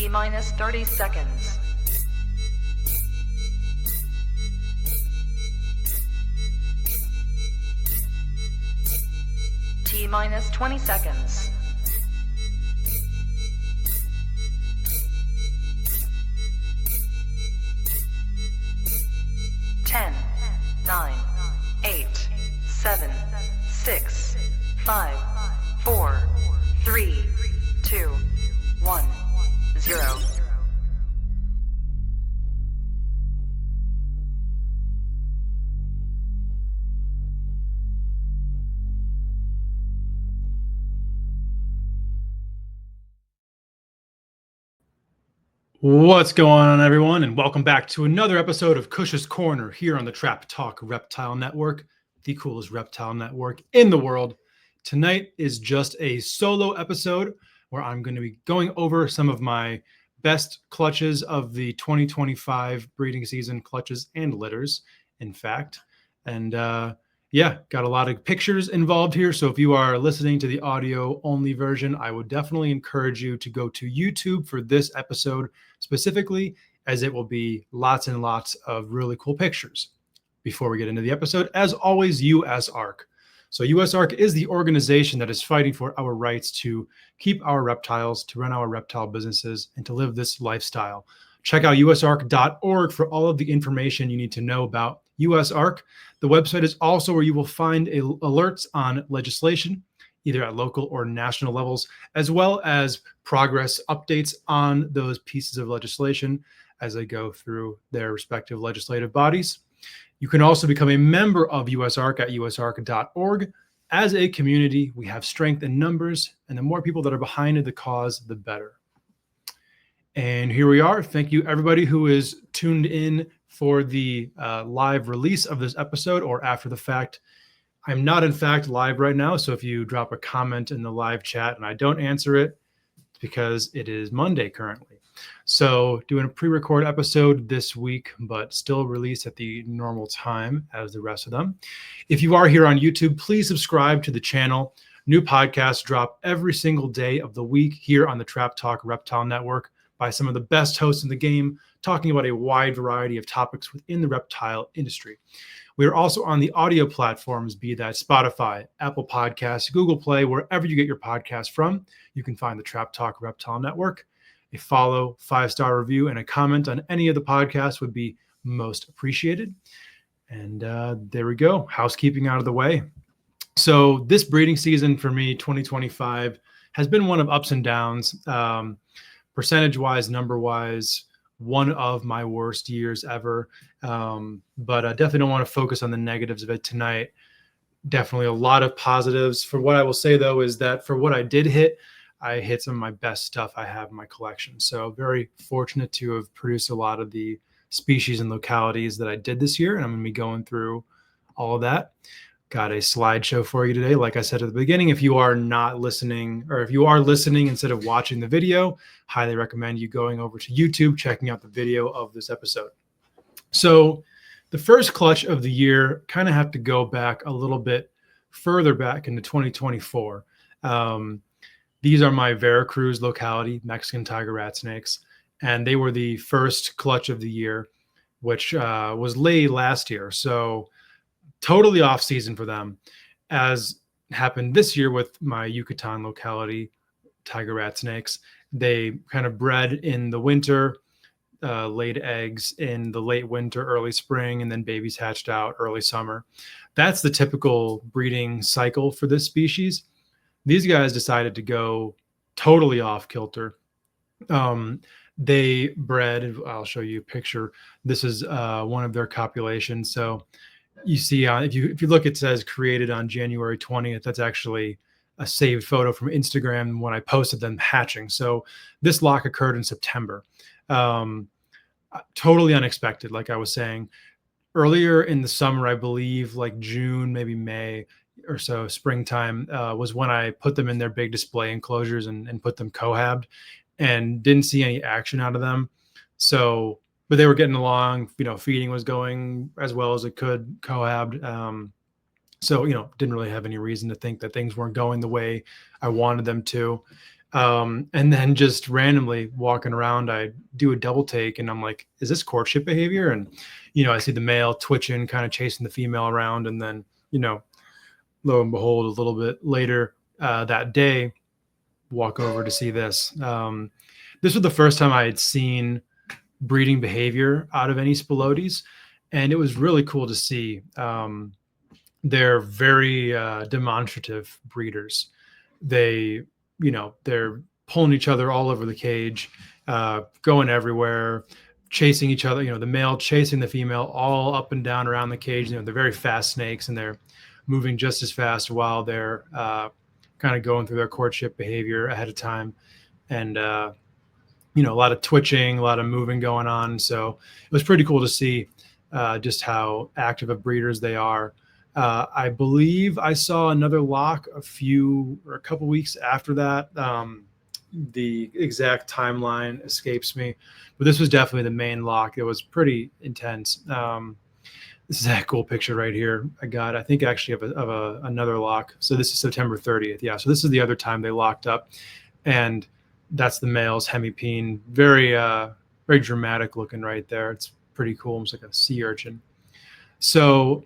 T-minus 30 seconds. T-minus 20 seconds. Ten, 9, 8, 7, 6, 5, 4, 3, 2, 1, 0. What's going on, everyone, and welcome back to another episode of Kush's Corner here on the Trap Talk Reptile Network, the coolest reptile network in the world. Tonight is just a solo episode where I'm going to be going over some of my best clutches of the 2025 breeding season, clutches and litters, in fact. And got a lot of pictures involved here. So if you are listening to the audio only version, I would definitely encourage you to go to YouTube for this episode specifically, as it will be lots and lots of really cool pictures. Before we get into the episode, as always, USARC. So USARC is the organization that is fighting for our rights to keep our reptiles, to run our reptile businesses, and to live this lifestyle. Check out usarc.org for all of the information you need to know about USARC. The website is also where you will find alerts on legislation, either at local or national levels, as well as progress updates on those pieces of legislation as they go through their respective legislative bodies. You can also become a member of USARC at usarc.org. As a community, we have strength in numbers, and the more people that are behind the cause, the better. And here we are. Thank you, everybody who is tuned in for the live release of this episode or after the fact. I'm not, in fact, live right now. So if you drop a comment in the live chat and I don't answer it, it's because it is Monday currently. So doing a pre-record episode this week, but still released at the normal time as the rest of them. If you are here on YouTube, please subscribe to the channel. New podcasts drop every single day of the week here on the Trap Talk Reptile Network by some of the best hosts in the game, talking about a wide variety of topics within the reptile industry. We are also on the audio platforms, be that Spotify, Apple Podcasts, Google Play, wherever you get your podcast from. You can find the Trap Talk Reptile Network. A follow, 5-star review, and a comment on any of the podcasts would be most appreciated. And there we go. Housekeeping out of the way. So this breeding season for me, 2025, has been one of ups and downs. Percentage-wise, number-wise, one of my worst years ever. But I definitely don't want to focus on the negatives of it tonight. Definitely a lot of positives. For what I will say, though, is that for what I did hit, I hit some of my best stuff I have in my collection. So very fortunate to have produced a lot of the species and localities that I did this year. And I'm going to be going through all of that. Got a slideshow for you today. Like I said at the beginning, if you are not listening, or if you are listening instead of watching the video, highly recommend you going over to YouTube, checking out the video of this episode. So the first clutch of the year, kind of have to go back a little bit further back into 2024. These are my Veracruz locality, Mexican tiger rat snakes, and they were the first clutch of the year, which was laid last year. So totally off season for them, as happened this year with my Yucatan locality, tiger rat snakes. They kind of bred in the winter, laid eggs in the late winter, early spring, and then babies hatched out early summer. That's the typical breeding cycle for this species. These guys decided to go totally off kilter. They bred, I'll show you a picture. This is one of their copulations. So you see, if you look, it says created on January 20th. That's actually a saved photo from Instagram when I posted them hatching. So this lock occurred in September. Totally unexpected, like I was saying. Earlier in the summer, I believe, like June, maybe May or so, springtime, was when I put them in their big display enclosures and put them cohabbed, and didn't see any action out of them. So, but they were getting along, feeding was going as well as it could, cohabbed. So, didn't really have any reason to think that things weren't going the way I wanted them to. And then just randomly walking around, I do a double take and I'm like, is this courtship behavior? And, I see the male twitching, kind of chasing the female around. And then, lo and behold, a little bit later that day, walk over to see this. This was the first time I had seen breeding behavior out of any spilotes. And it was really cool to see. They're very demonstrative breeders. They're pulling each other all over the cage, going everywhere, chasing each other, the male chasing the female all up and down around the cage. They're very fast snakes and they're moving just as fast while they're kind of going through their courtship behavior ahead of time. And, a lot of twitching, a lot of moving going on. So it was pretty cool to see just how active of breeders they are. I believe I saw another lock a couple weeks after that. The exact timeline escapes me, but this was definitely the main lock. It was pretty intense. This is that cool picture right here. I think actually of another lock. So this is September 30th. Yeah. So this is the other time they locked up, and that's the male's hemipene. Very, very dramatic looking right there. It's pretty cool. Almost like a sea urchin. So,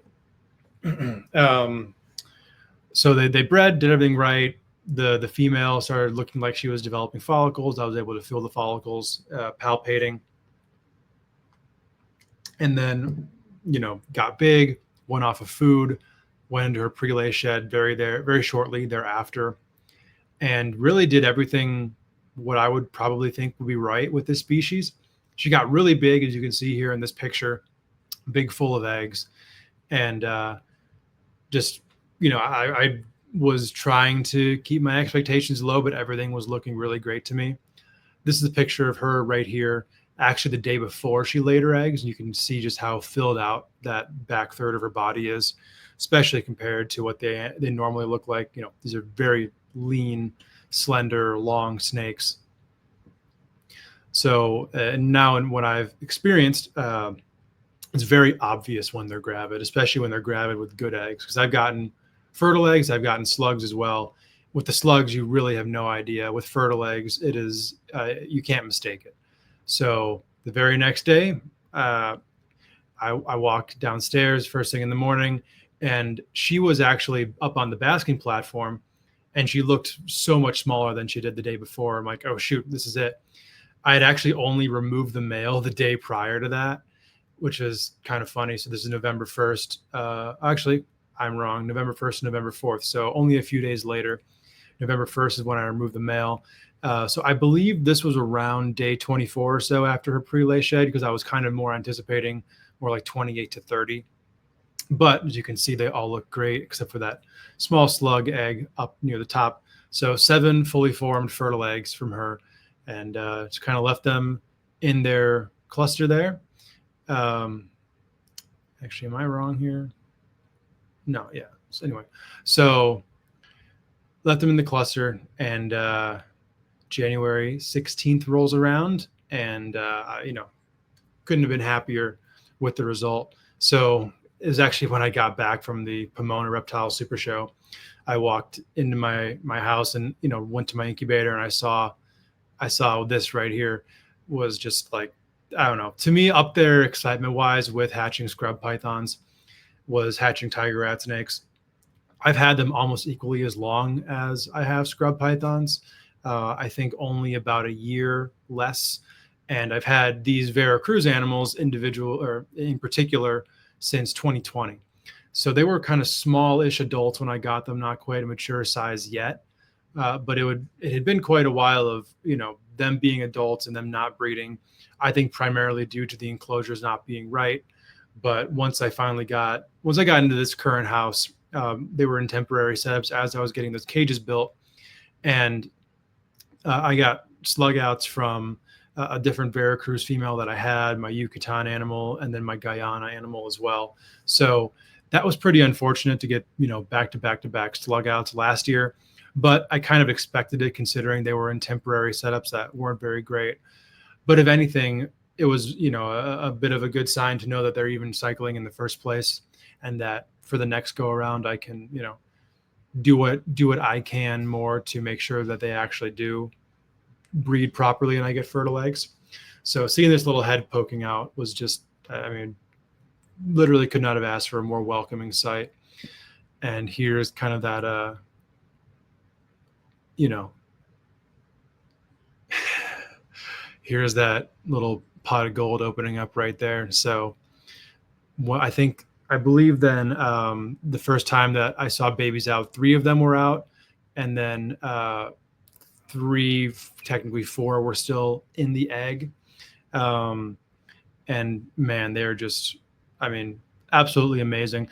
so they bred, did everything right. The female started looking like she was developing follicles. I was able to feel the follicles palpating, and then got big, went off of food, went into her prelay shed very shortly thereafter, and really did everything what I would probably think would be right with this species. She got really big, as you can see here in this picture, big, full of eggs, and I was trying to keep my expectations low, but everything was looking really great to me. This is a picture of her right here, actually the day before she laid her eggs. And you can see just how filled out that back third of her body is, especially compared to what they normally look like. These are very lean, slender, long snakes. So now, and what I've experienced, it's very obvious when they're gravid, especially when they're gravid with good eggs, because I've gotten fertile eggs, I've gotten slugs as well. With the slugs, you really have no idea. With fertile eggs, it is you can't mistake it. So the very next day, I walked downstairs first thing in the morning, and she was actually up on the basking platform, and she looked so much smaller than she did the day before. I'm like, oh shoot, this is it. I had actually only removed the male the day prior to that, which is kind of funny. So this is November 1st. Actually, I'm wrong. November 1st and November 4th. So only a few days later. November 1st is when I removed the male. So I believe this was around day 24 or so after her prelay shed, because I was kind of more anticipating more like 28 to 30. But as you can see, they all look great except for that small slug egg up near the top. So 7 fully formed fertile eggs from her, and just kind of left them in their cluster there. Actually, am I wrong here? No, yeah. So anyway, so left them in the cluster, and January 16th rolls around, and couldn't have been happier with the result. So it was actually when I got back from the Pomona Reptile Super Show. I walked into my house and went to my incubator, and I saw this right here. Was just like, I don't know, to me up there excitement wise with hatching scrub pythons was hatching tiger rat snakes. I've had them almost equally as long as I have scrub pythons. I think only about a year less. And I've had these Veracruz animals in particular since 2020. So they were kind of small-ish adults when I got them, not quite a mature size yet. But it had been quite a while of, them being adults and them not breeding, I think primarily due to the enclosures not being right. But once I got into this current house, they were in temporary setups as I was getting those cages built. And I got slug outs from a different Veracruz female that I had, my Yucatan animal, and then my Guyana animal as well. So that was pretty unfortunate to get, back-to-back slug outs last year. But I kind of expected it, considering they were in temporary setups that weren't very great. But if anything, it was, a bit of a good sign to know that they're even cycling in the first place, and that for the next go around, I can, do what I can more to make sure that they actually do breed properly and I get fertile eggs. So seeing this little head poking out was just, I mean, literally could not have asked for a more welcoming sight. And here's kind of that, you know, here's that little pot of gold opening up right there. So what I believe then the first time that I saw babies out, 3 of them were out, and then 3, technically 4 were still in the egg. And man, they're just, I mean, absolutely amazing.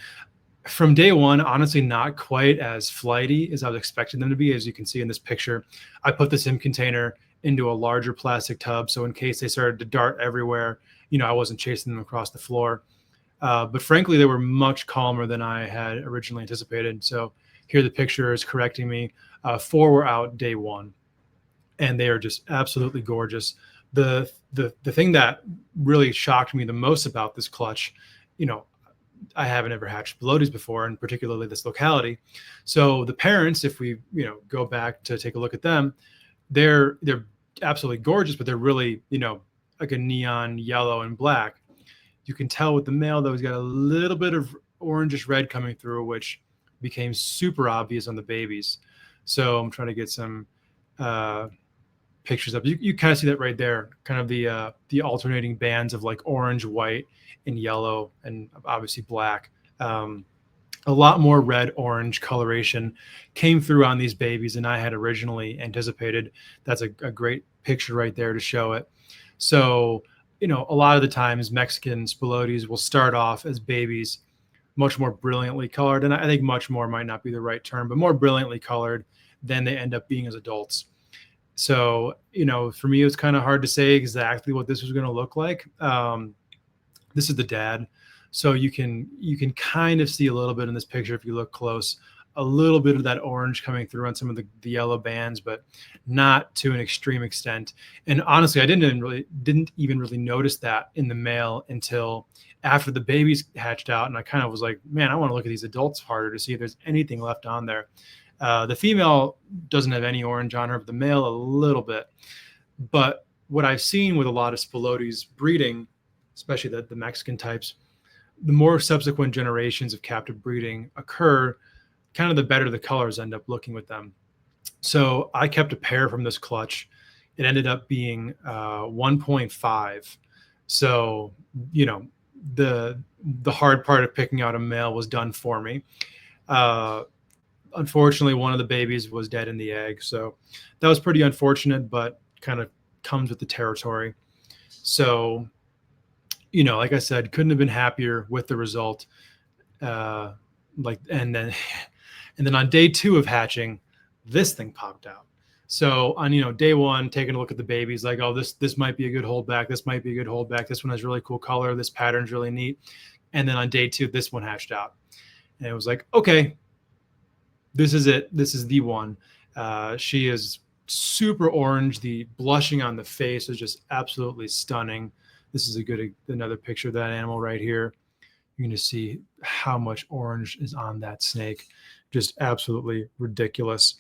From day one, honestly, not quite as flighty as I was expecting them to be. As you can see in this picture, I put the sim container into a larger plastic tub, so in case they started to dart everywhere, you know, I wasn't chasing them across the floor. But frankly, they were much calmer than I had originally anticipated. So here the picture is correcting me. 4 were out day 1, and they are just absolutely gorgeous. The thing that really shocked me the most about this clutch, you know, I haven't ever hatched Spilotes before, and particularly this locality. So the parents, if we, you know, go back to take a look at them, they're absolutely gorgeous, but they're really, you know, like a neon yellow and black. You can tell with the male, though, he's got a little bit of orangish red coming through, which became super obvious on the babies. So I'm trying to get some pictures up. You kind of see that right there, kind of the alternating bands of like orange, white, and yellow, and obviously black. A lot more red orange coloration came through on these babies than I had originally anticipated. That's a great picture right there to show it. So, you know, a lot of the times Mexican Spilotes will start off as babies much more brilliantly colored, and I think much more might not be the right term, but more brilliantly colored than they end up being as adults. So, you know, for me, it was kind of hard to say exactly what this was going to look like. This is the dad. So you can kind of see a little bit in this picture if you look close, a little bit of that orange coming through on some of the yellow bands, but not to an extreme extent. And honestly, I didn't even really notice that in the male until after the babies hatched out. And I kind of was like, man, I want to look at these adults harder to see if there's anything left on there. The female doesn't have any orange on her, but the male a little bit. But what I've seen with a lot of Spilotes breeding, especially the Mexican types, the more subsequent generations of captive breeding occur, kind of the better the colors end up looking with them. So I kept a pair from this clutch. It ended up being 1.5. So, you know, the hard part of picking out a male was done for me. Unfortunately, one of the babies was dead in the egg. So that was pretty unfortunate, but kind of comes with the territory. So, you know, like I said, couldn't have been happier with the result. And then on day 2 of hatching, this thing popped out. So on, you know, day 1, taking a look at the babies, like, oh, this might be a good holdback. This might be a good holdback. This one has really cool color. This pattern's really neat. And then on day 2, this one hatched out. And it was like, okay, this is it. This is the one. She is super orange. The blushing on the face is just absolutely stunning. This is another picture of that animal right here. You're going to see how much orange is on that snake. Just absolutely ridiculous.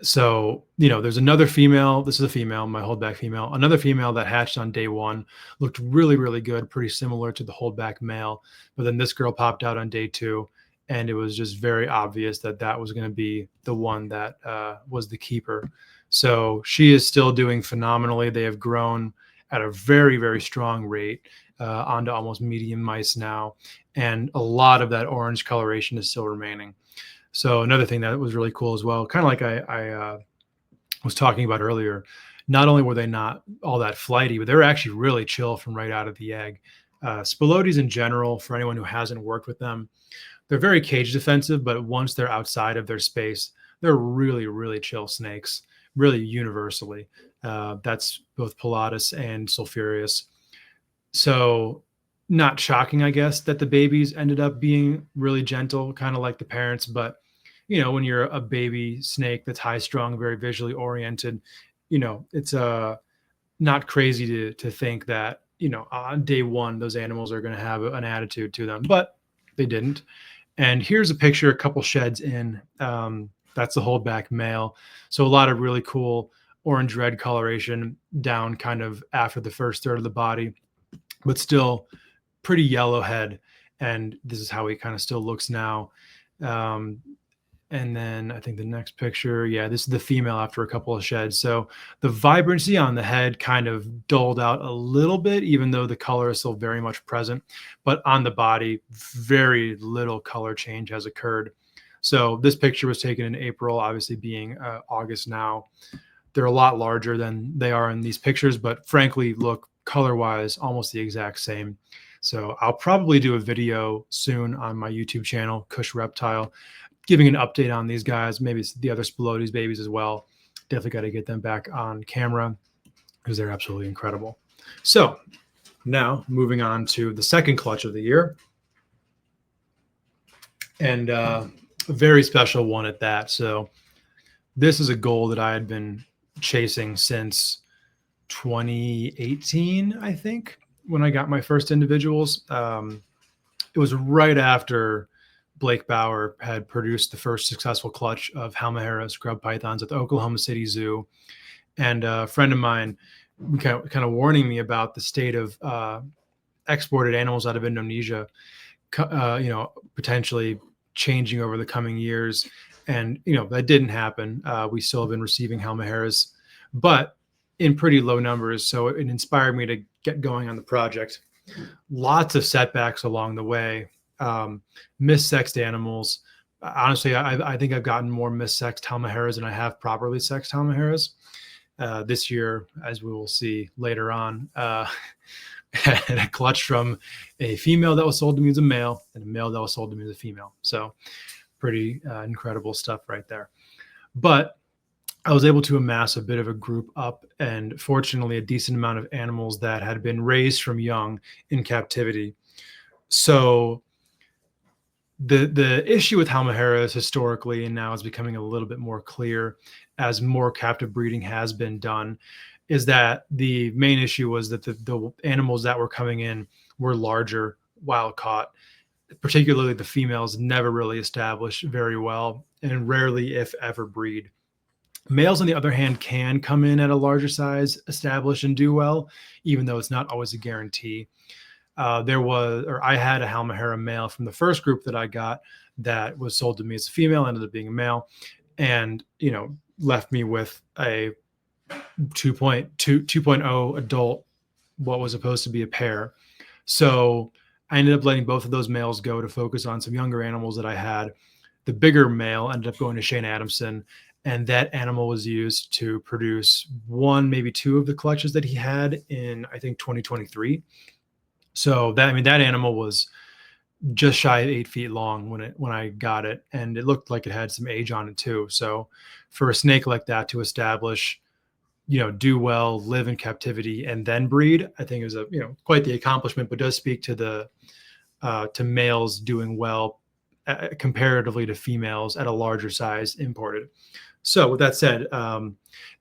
So, you know, there's another female. This is a female, my holdback female. Another female that hatched on day 1, looked really, really good, pretty similar to the holdback male. But then this girl popped out on day 2, and it was just very obvious that that was going to be the one that was the keeper. So she is still doing phenomenally. They have grown at a very, very strong rate onto almost medium mice now. And a lot of that orange coloration is still remaining. So another thing that was really cool as well, kind of like I was talking about earlier, not only were they not all that flighty, but they were actually really chill from right out of the egg. Spilotes in general, for anyone who hasn't worked with them, they're very cage defensive, but once they're outside of their space, they're really, really chill snakes. Really universally. That's both Pilatus and Sulfurious. So not shocking, I guess, that the babies ended up being really gentle, kind of like the parents. But, you know, when you're a baby snake that's high strung, very visually oriented, you know, it's not crazy to think that, you know, on day 1, those animals are going to have an attitude to them, but they didn't. And here's a picture, a couple sheds in. That's the holdback male. So a lot of really cool orange red coloration down kind of after the first third of the body, but still pretty yellow head. And this is how he kind of still looks now. And then I think the next picture, yeah, this is the female after a couple of sheds. So the vibrancy on the head kind of dulled out a little bit, even though the color is still very much present. But on the body, very little color change has occurred. So this picture was taken in April, obviously being August now. They're a lot larger than they are in these pictures, but frankly, look color-wise almost the exact same. So I'll probably do a video soon on my YouTube channel, Kush Reptile, giving an update on these guys, maybe the other Spilotes babies as well. Definitely got to get them back on camera because they're absolutely incredible. So now moving on to the second clutch of the year. And a very special one at that. So this is a goal that I had been chasing since 2018, I think, when I got my first individuals. It was right after Blake Bauer had produced the first successful clutch of Halmahera scrub pythons at the Oklahoma City Zoo. And a friend of mine kind of warning me about the state of exported animals out of Indonesia, potentially changing over the coming years. And, that didn't happen. We still have been receiving Halmaheras, but in pretty low numbers. So it inspired me to get going on the project. Lots of setbacks along the way. Missexed animals. Honestly, I think I've gotten more missexed Halmaheras than I have properly sexed Halmaheras. This year, as we will see later on, had a clutch from a female that was sold to me as a male and a male that was sold to me as a female. So pretty incredible stuff right there. But I was able to amass a bit of a group up, and fortunately a decent amount of animals that had been raised from young in captivity. So the issue with Halmaheras historically, and now is becoming a little bit more clear as more captive breeding has been done, is that the main issue was that the animals that were coming in were larger, wild caught. Particularly the females never really established very well and rarely, if ever, breed. Males, on the other hand, can come in at a larger size, establish, and do well, even though it's not always a guarantee. I had a Halmahera male from the first group that I got that was sold to me as a female, ended up being a male, and left me with a 2.0 adult, what was supposed to be a pair. So I ended up letting both of those males go to focus on some younger animals that I had. The bigger male ended up going to Shane Adamson, and that animal was used to produce one, maybe two of the clutches that he had in, I think, 2023. So that animal was just shy of 8 feet long when I got it, and it looked like it had some age on it too. So for a snake like that to establish, do well, live in captivity, and then breed, I think it was quite the accomplishment, but does speak to to males doing well comparatively to females at a larger size imported. So with that said,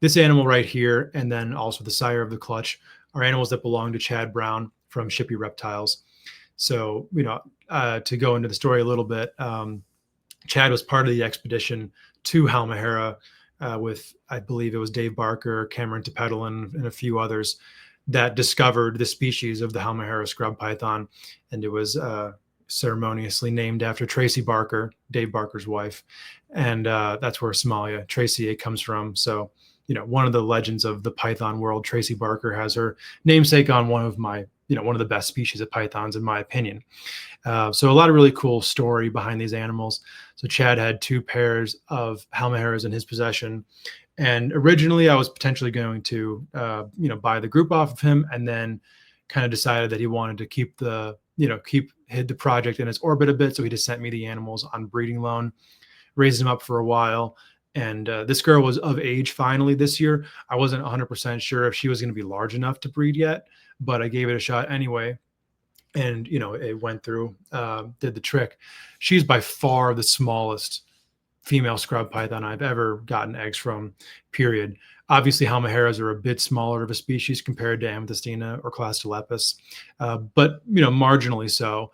this animal right here, and then also the sire of the clutch, are animals that belong to Chad Brown from Shippy Reptiles. So, to go into the story a little bit, Chad was part of the expedition to Halmahera with, I believe it was Dave Barker, Cameron Tepedalin, and a few others that discovered the species of the Halmahera scrub python. And it was ceremoniously named after Tracy Barker, Dave Barker's wife. And that's where Somalia, Tracy, comes from. So, one of the legends of the python world, Tracy Barker, has her namesake on one of the best species of pythons, in my opinion. So a lot of really cool story behind these animals. So Chad had 2 pairs of Halmaheras in his possession. And originally I was potentially going to, buy the group off of him, and then kind of decided that he wanted to keep hid the project in its orbit a bit. So he just sent me the animals on breeding loan, raised them up for a while. And this girl was of age finally this year. I wasn't 100% sure if she was going to be large enough to breed yet, but I gave it a shot anyway. And, it went through, did the trick. She's by far the smallest female scrub python I've ever gotten eggs from, period. Obviously, Halmaheras are a bit smaller of a species compared to Amethystina or Clastolepis, but, marginally so.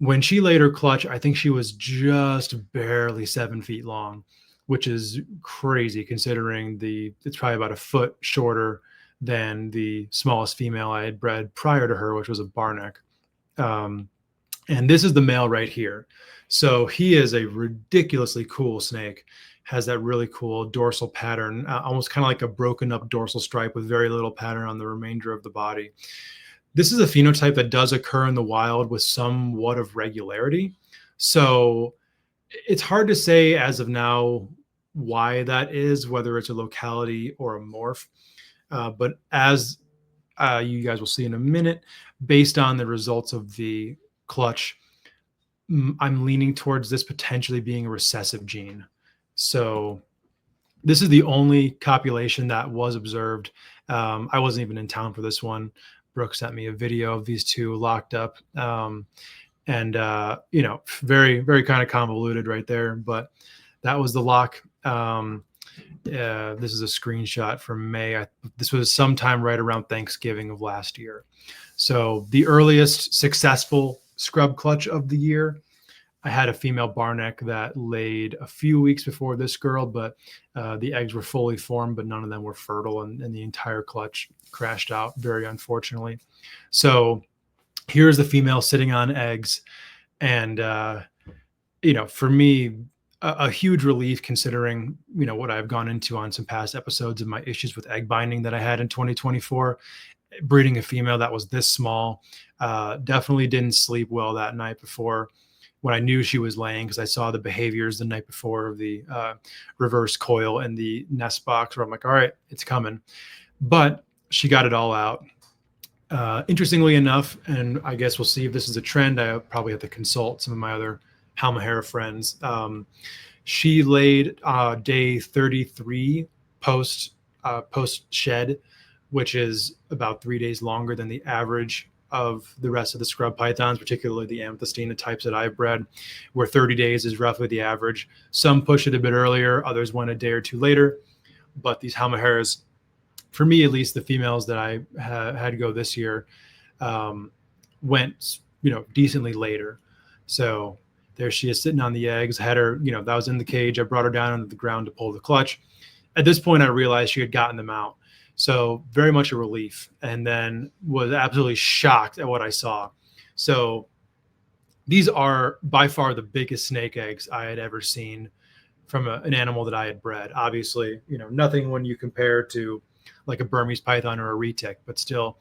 When she laid her clutch, I think she was just barely 7 feet long, which is crazy considering it's probably about a foot shorter than the smallest female I had bred prior to her, which was a barneck. And this is the male right here. So he is a ridiculously cool snake, has that really cool dorsal pattern, almost kind of like a broken up dorsal stripe with very little pattern on the remainder of the body. This is a phenotype that does occur in the wild with somewhat of regularity. So it's hard to say as of now why that is, whether it's a locality or a morph. But as you guys will see in a minute, based on the results of the clutch, I'm leaning towards this potentially being a recessive gene. So this is the only copulation that was observed. I wasn't even in town for this one. Brooke sent me a video of these two locked up. And very, very kind of convoluted right there, but that was the lock. This is a screenshot from May. This was sometime right around Thanksgiving of last year. So the earliest successful scrub clutch of the year, I had a female barneck that laid a few weeks before this girl, but the eggs were fully formed, but none of them were fertile, and the entire clutch crashed out, very unfortunately. So here's the female sitting on eggs. And, for me, a huge relief considering, what I've gone into on some past episodes of my issues with egg binding that I had in 2024. Breeding a female that was this small, definitely didn't sleep well that night before when I knew she was laying, because I saw the behaviors the night before of the reverse coil and the nest box where I'm like, all right, it's coming. But she got it all out. Interestingly enough, and I guess we'll see if this is a trend, I probably have to consult some of my other Halmahera friends. She laid day 33 post shed, which is about 3 days longer than the average of the rest of the scrub pythons, particularly the amethystina types that I've bred, where 30 days is roughly the average. Some push it a bit earlier, others went a day or two later. But these Halmaheras, for me at least, the females that I had to go this year, went decently later. So there she is sitting on the eggs. Had her, that was in the cage. I brought her down onto the ground to pull the clutch. At this point, I realized she had gotten them out. So very much a relief, and then was absolutely shocked at what I saw. So these are by far the biggest snake eggs I had ever seen from an animal that I had bred. Obviously, nothing when you compare to like a Burmese python or a retic, but still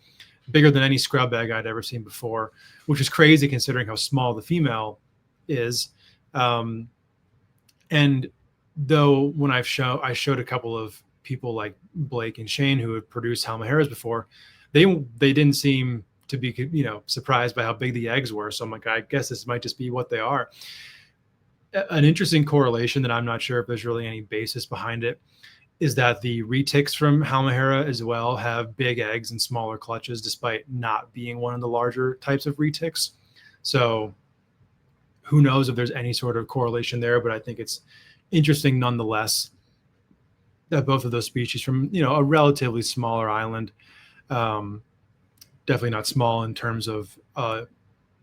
bigger than any scrub egg I'd ever seen before, which is crazy considering how small the female is. And though when I showed a couple of people like Blake and Shane who had produced Halmaheras before, they didn't seem to be surprised by how big the eggs were. So I'm like, I guess this might just be what they are. An interesting correlation that I'm not sure if there's really any basis behind it is that the retics from Halmahera as well have big eggs and smaller clutches, despite not being one of the larger types of retics. So who knows if there's any sort of correlation there, but I think it's interesting nonetheless that both of those species from, a relatively smaller island, definitely not small in terms of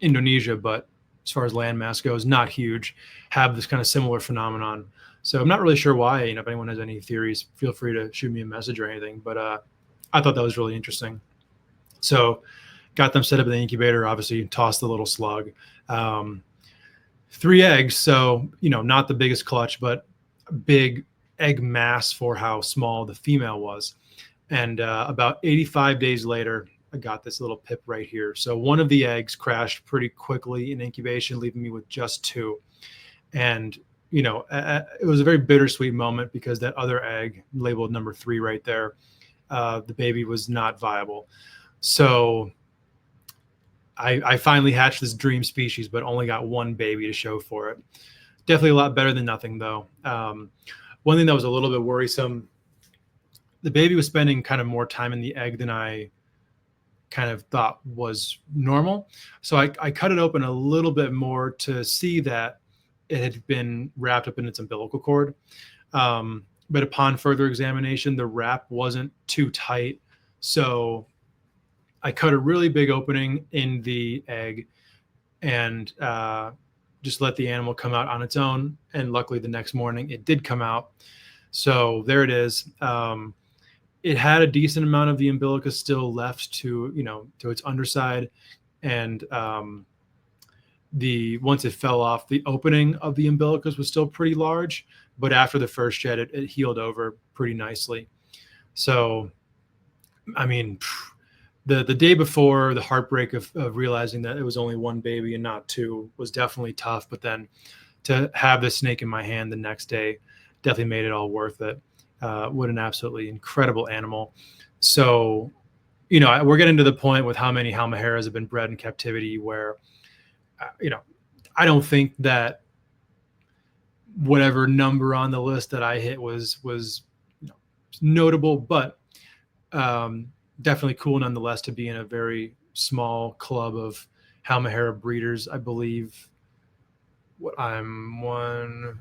Indonesia, but as far as landmass goes, not huge, have this kind of similar phenomenon. So I'm not really sure why. If anyone has any theories, feel free to shoot me a message or anything. But I thought that was really interesting. So got them set up in the incubator, obviously tossed the little slug. 3 eggs, so, not the biggest clutch, but big egg mass for how small the female was. And about 85 days later, I got this little pip right here. So one of the eggs crashed pretty quickly in incubation, leaving me with just 2. And, it was a very bittersweet moment because that other egg labeled number 3 right there, the baby was not viable. So I finally hatched this dream species, but only got 1 baby to show for it. Definitely a lot better than nothing, though. One thing that was a little bit worrisome, the baby was spending kind of more time in the egg than I kind of thought was normal. So I cut it open a little bit more to see that it had been wrapped up in its umbilical cord. But upon further examination, the wrap wasn't too tight. So I cut a really big opening in the egg, and just let the animal come out on its own. And luckily the next morning it did come out. So there it is. It had a decent amount of the umbilicus still left to, to its underside. And once it fell off, the opening of the umbilicus was still pretty large, but after the first shed, it healed over pretty nicely. So, I mean, the day before, the heartbreak of realizing that it was only one baby and not two was definitely tough. But then to have the snake in my hand the next day definitely made it all worth it. What an absolutely incredible animal. So, we're getting to the point with how many Halmaheras have been bred in captivity where, I don't think that whatever number on the list that I hit was notable, but definitely cool nonetheless to be in a very small club of Halmahera breeders. I believe I'm 1,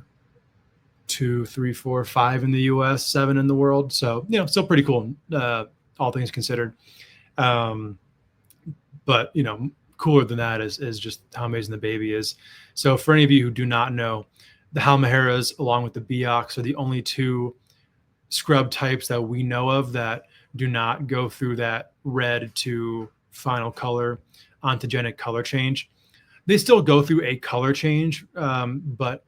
2, 3, 4, 5 in the US, 7 in the world. So, still pretty cool, all things considered. But, cooler than that is just how amazing the baby is. So for any of you who do not know, the Halmaheras, along with the Beox, are the only two scrub types that we know of that do not go through that red to final color ontogenic color change. They still go through a color change, but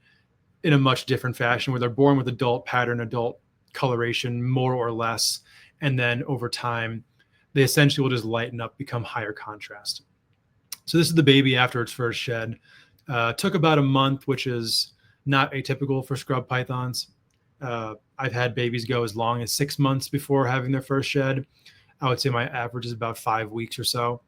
in a much different fashion, where they're born with adult pattern, adult coloration, more or less. And then over time, they essentially will just lighten up, become higher contrast. So this is the baby after its first shed. Took about a month, which is not atypical for scrub pythons. I've had babies go as long as 6 months before having their first shed. I would say my average is about 5 weeks or so.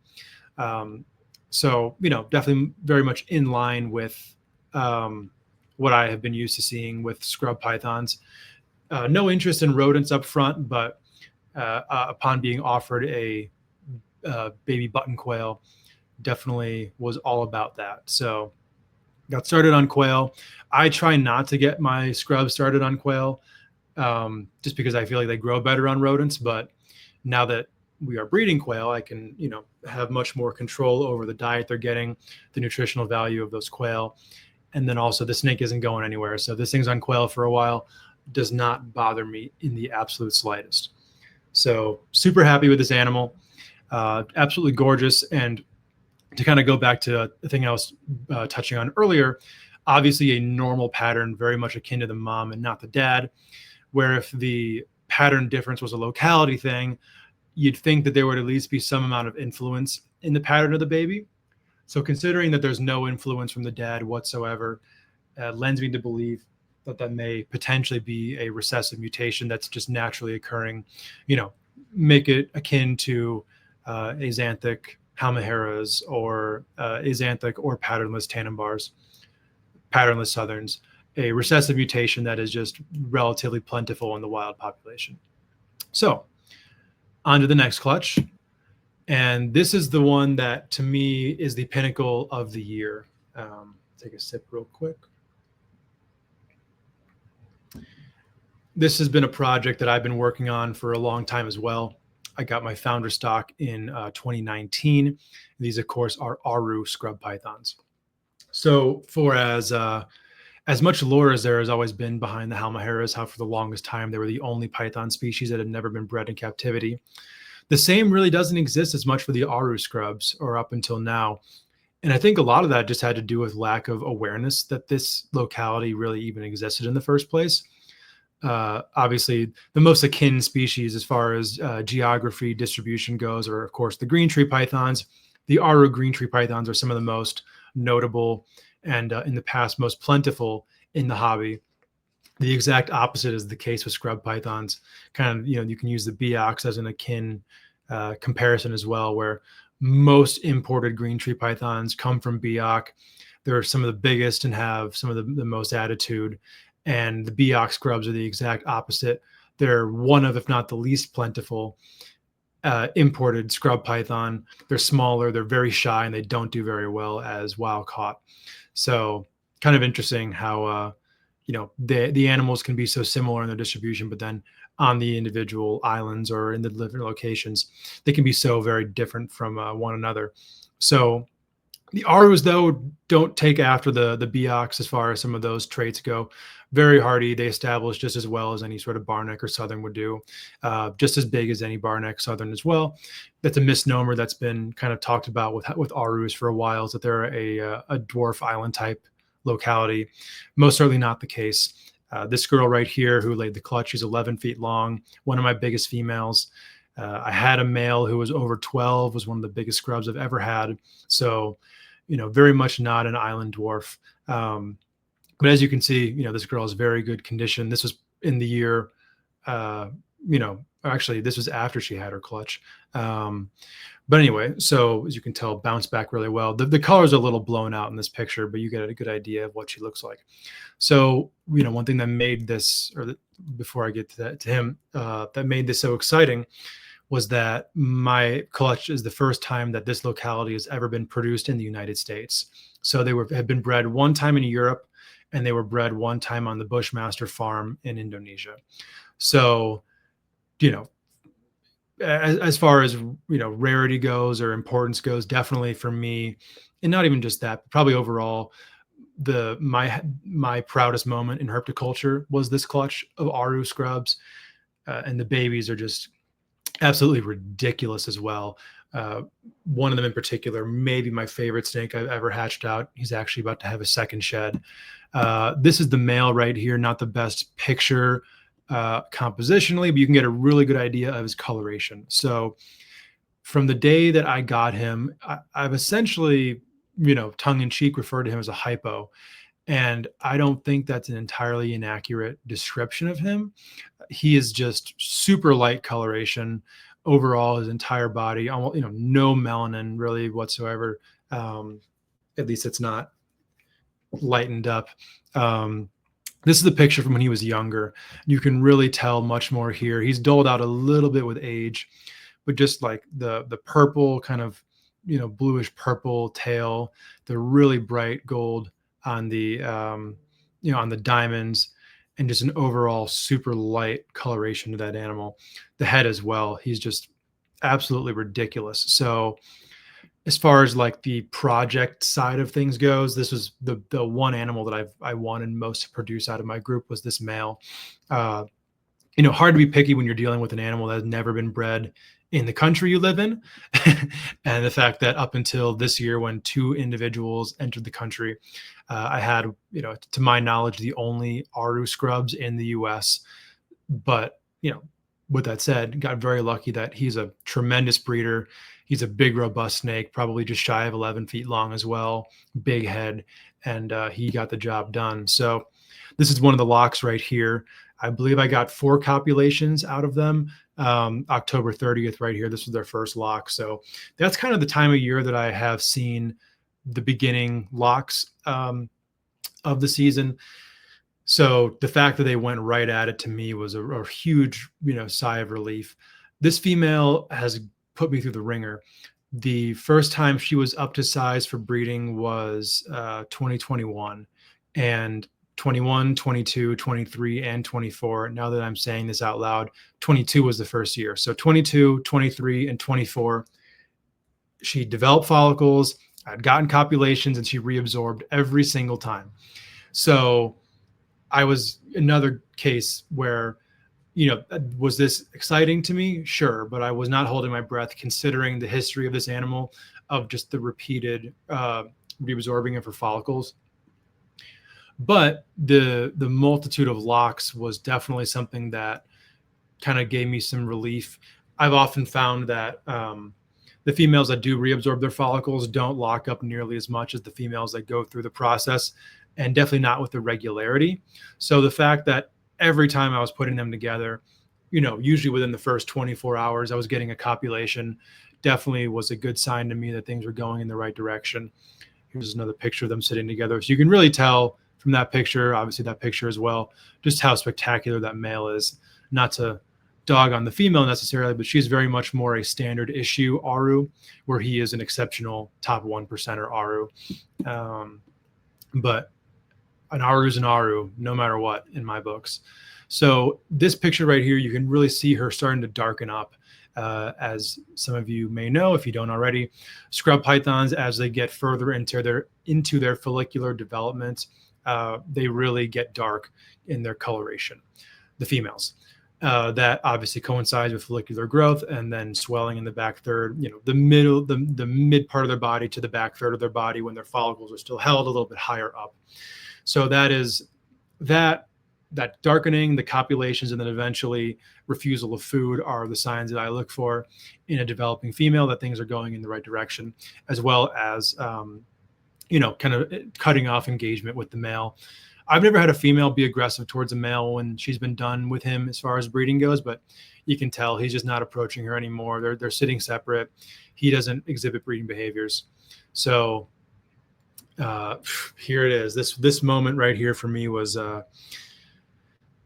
So, definitely very much in line with what I have been used to seeing with scrub pythons. No interest in rodents up front, but upon being offered a baby button quail, definitely was all about that. So got started on quail. I try not to get my scrubs started on quail just because I feel like they grow better on rodents. But now that we are breeding quail, I can, have much more control over the diet they're getting, the nutritional value of those quail. And then also the snake isn't going anywhere. So this thing's on quail for a while does not bother me in the absolute slightest. So super happy with this animal. Absolutely gorgeous. And to kind of go back to the thing I was touching on earlier, obviously a normal pattern, very much akin to the mom and not the dad, where if the pattern difference was a locality thing, you'd think that there would at least be some amount of influence in the pattern of the baby. So considering that there's no influence from the dad whatsoever, lends me to believe that may potentially be a recessive mutation that's just naturally occurring, make it akin to axanthic Halmaheras or axanthic or patternless Tannenbars, patternless southerns, a recessive mutation that is just relatively plentiful in the wild population. So on to the next clutch. And this is the one that to me is the pinnacle of the year. Take a sip real quick. This has been a project that I've been working on for a long time as well. I got my founder stock in 2019. These, of course, are Aru scrub pythons. So for as much lore as there has always been behind the Halmaheras, how for the longest time they were the only python species that had never been bred in captivity, the same really doesn't exist as much for the Aru scrubs, or up until now. And I think a lot of that just had to do with lack of awareness that this locality really even existed in the first place. Obviously, the most akin species as far as geography distribution goes are, of course, the green tree pythons. The Aru green tree pythons are some of the most notable and in the past most plentiful in the hobby. The exact opposite is the case with scrub pythons. Kind of, you can use the Beox as an akin comparison as well, where most imported green tree pythons come from Beox. They're some of the biggest and have some of the most attitude. And the Beox scrubs are the exact opposite. They're one of, if not the least plentiful imported scrub python. They're smaller, they're very shy, and they don't do very well as wild caught. So kind of interesting how, the animals can be so similar in their distribution, but then on the individual islands or in the different locations, they can be so very different from one another. So The Arus, though, don't take after the Beox as far as some of those traits go. Very hardy. They establish just as well as any sort of Barneck or Southern would do. Just as big as any Barneck Southern as well. That's a misnomer that's been kind of talked about with Arus for a while, is that they're a dwarf island type locality. Most certainly not the case. This girl right here who laid the clutch, she's 11 feet long, one of my biggest females. I had a male who was over 12, was one of the biggest scrubs I've ever had. So, very much not an island dwarf. But as you can see, this girl is very good condition. This was in the year, actually, this was after she had her clutch. But anyway, so as you can tell, bounced back really well. The color's a little blown out in this picture, but you get a good idea of what she looks like. So, one thing that made this, before I get to him, that made this so exciting was that my clutch is the first time that this locality has ever been produced in the United States. So they had been bred one time in Europe, and they were bred one time on the Bushmaster farm in Indonesia. So, as far as rarity goes or importance goes, definitely for me, and not even just that, but probably overall, my proudest moment in herpetoculture was this clutch of Aru scrubs, and the babies are just absolutely ridiculous as well. One of them in particular, maybe my favorite snake I've ever hatched out. He's actually about to have a second shed. This is the male right here, not the best picture compositionally, but you can get a really good idea of his coloration. So from the day that I got him, I've essentially, tongue-in-cheek referred to him as a hypo. And I don't think that's an entirely inaccurate description of him. He is just super light coloration overall, his entire body, almost, no melanin really whatsoever. At least it's not lightened up. This is the picture from when he was younger. You can really tell much more here. He's dulled out a little bit with age, but just like the purple kind of, bluish purple tail, the really bright gold on the on the diamonds, and just an overall super light coloration to that animal. The head as well, he's just absolutely ridiculous. So as far as like the project side of things goes, this was the one animal that I wanted most to produce out of my group was this male. Hard to be picky when you're dealing with an animal that has never been bred in the country you live in. And the fact that up until this year, when 2 individuals entered the country, I had, to my knowledge, the only Aru scrubs in the US. But, with that said, got very lucky that he's a tremendous breeder. He's a big, robust snake, probably just shy of 11 feet long as well, big head, and he got the job done. So this is one of the locks right here. I believe I got 4 copulations out of them. October 30th right here. This was their first lock. So that's kind of the time of year that I have seen the beginning locks of the season. So the fact that they went right at it to me was a huge, sigh of relief. This female has put me through the ringer. The first time she was up to size for breeding was 2021, and 21, 22, 23, and 24. Now that I'm saying this out loud, 22 was the first year. So 22, 23, and 24, she developed follicles, I'd gotten copulations, and she reabsorbed every single time. So I was another case where, was this exciting to me? Sure. But I was not holding my breath considering the history of this animal, of just the repeated reabsorbing of her follicles. But the multitude of locks was definitely something that kind of gave me some relief. I've often found that the females that do reabsorb their follicles don't lock up nearly as much as the females that go through the process, and definitely not with the regularity. So the fact that every time I was putting them together, usually within the first 24 hours, I was getting a copulation, definitely was a good sign to me that things were going in the right direction. Here's another picture of them sitting together. So you can really tell from that picture, obviously that picture as well, just how spectacular that male is. Not to dog on the female necessarily, but she's very much more a standard issue Aru, where he is an exceptional top 1%er Aru. But an Aru is an Aru, no matter what, in my books. So this picture right here, you can really see her starting to darken up. As some of you may know, if you don't already, scrub pythons, as they get further into their follicular development, they really get dark in their coloration, the females. That obviously coincides with follicular growth and then swelling in the back third, the mid part of their body to the back third of their body when their follicles are still held a little bit higher up. So that is that darkening, the copulations, and then eventually refusal of food are the signs that I look for in a developing female, that things are going in the right direction, as well as, kind of cutting off engagement with the male. I've never had a female be aggressive towards a male when she's been done with him as far as breeding goes, but you can tell he's just not approaching her anymore. They're sitting separate. He doesn't exhibit breeding behaviors. So here it is. This moment right here for me was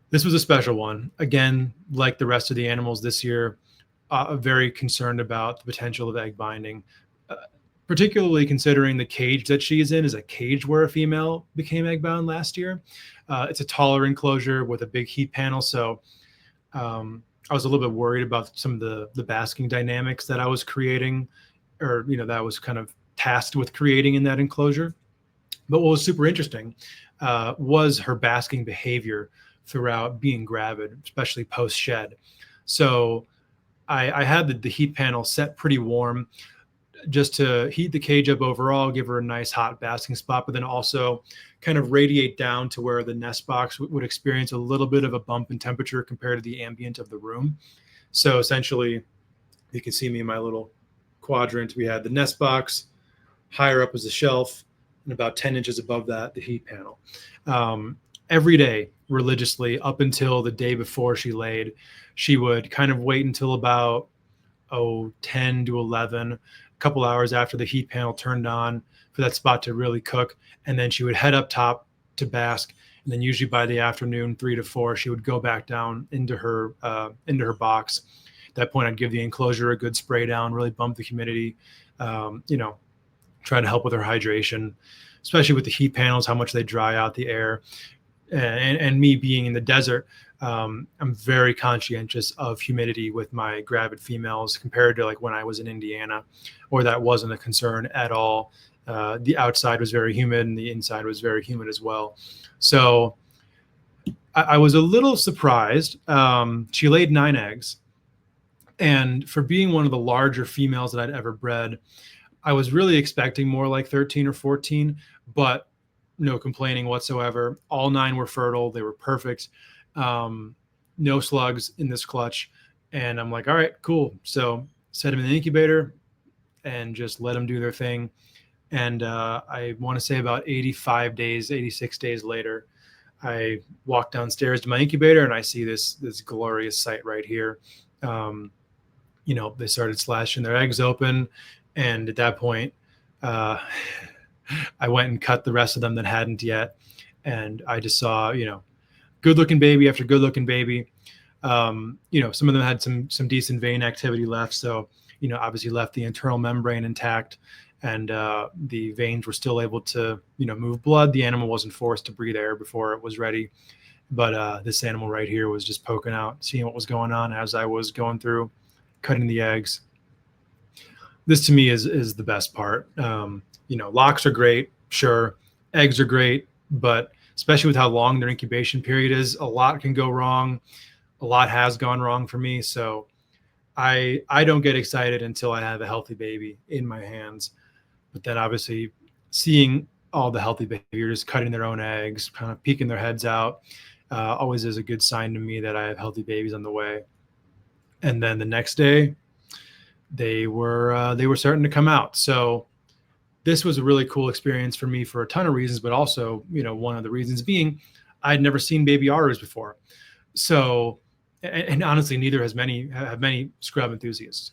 this was a special one. Again, like the rest of the animals this year, very concerned about the potential of egg binding. Particularly considering the cage that she is in is a cage where a female became egg bound last year. It's a taller enclosure with a big heat panel. So I was a little bit worried about some of the basking dynamics that I was creating, or, that I was kind of tasked with creating in that enclosure. But what was super interesting was her basking behavior throughout being gravid, especially post shed. So I had the heat panel set pretty warm, just to heat the cage up overall, give her a nice hot basking spot, but then also kind of radiate down to where the nest box would experience a little bit of a bump in temperature compared to the ambient of the room. So essentially, you can see me in my little quadrant. We had the nest box, higher up was the shelf, and about 10 inches above that, the heat panel. Every day, religiously, up until the day before she laid, she would kind of wait until about 10 to 11, couple hours after the heat panel turned on for that spot to really cook. And then she would head up top to bask. And then usually by the afternoon, 3 to 4, she would go back down into her box. At that point, I'd give the enclosure a good spray down, really bump the humidity, try to help with her hydration, especially with the heat panels, how much they dry out the air. And me being in the desert, I'm very conscientious of humidity with my gravid females compared to like when I was in Indiana, where that wasn't a concern at all. The outside was very humid and the inside was very humid as well. So I was a little surprised. She laid 9 eggs. And for being one of the larger females that I'd ever bred, I was really expecting more like 13 or 14, but no complaining whatsoever. All 9 were fertile. They were perfect. No slugs in this clutch. And I'm like, all right, cool. So set them in the incubator and just let them do their thing. And I want to say about 86 days later, I walk downstairs to my incubator and I see this glorious sight right here. They started slashing their eggs open. And at that point, I went and cut the rest of them that hadn't yet. And I just saw, good looking baby after good looking baby. Some of them had some decent vein activity left. So, obviously left the internal membrane intact, and the veins were still able to, move blood. The animal wasn't forced to breathe air before it was ready. But this animal right here was just poking out, seeing what was going on as I was going through cutting the eggs. This to me is the best part. Locks are great. Sure. Eggs are great, but especially with how long their incubation period is, a lot can go wrong. A lot has gone wrong for me. So I don't get excited until I have a healthy baby in my hands. But then obviously seeing all the healthy behaviors, cutting their own eggs, kind of peeking their heads out, always is a good sign to me that I have healthy babies on the way. And then the next day, they were starting to come out. So this was a really cool experience for me for a ton of reasons, but also, one of the reasons being I'd never seen baby otters before. So, and honestly, neither have many scrub enthusiasts.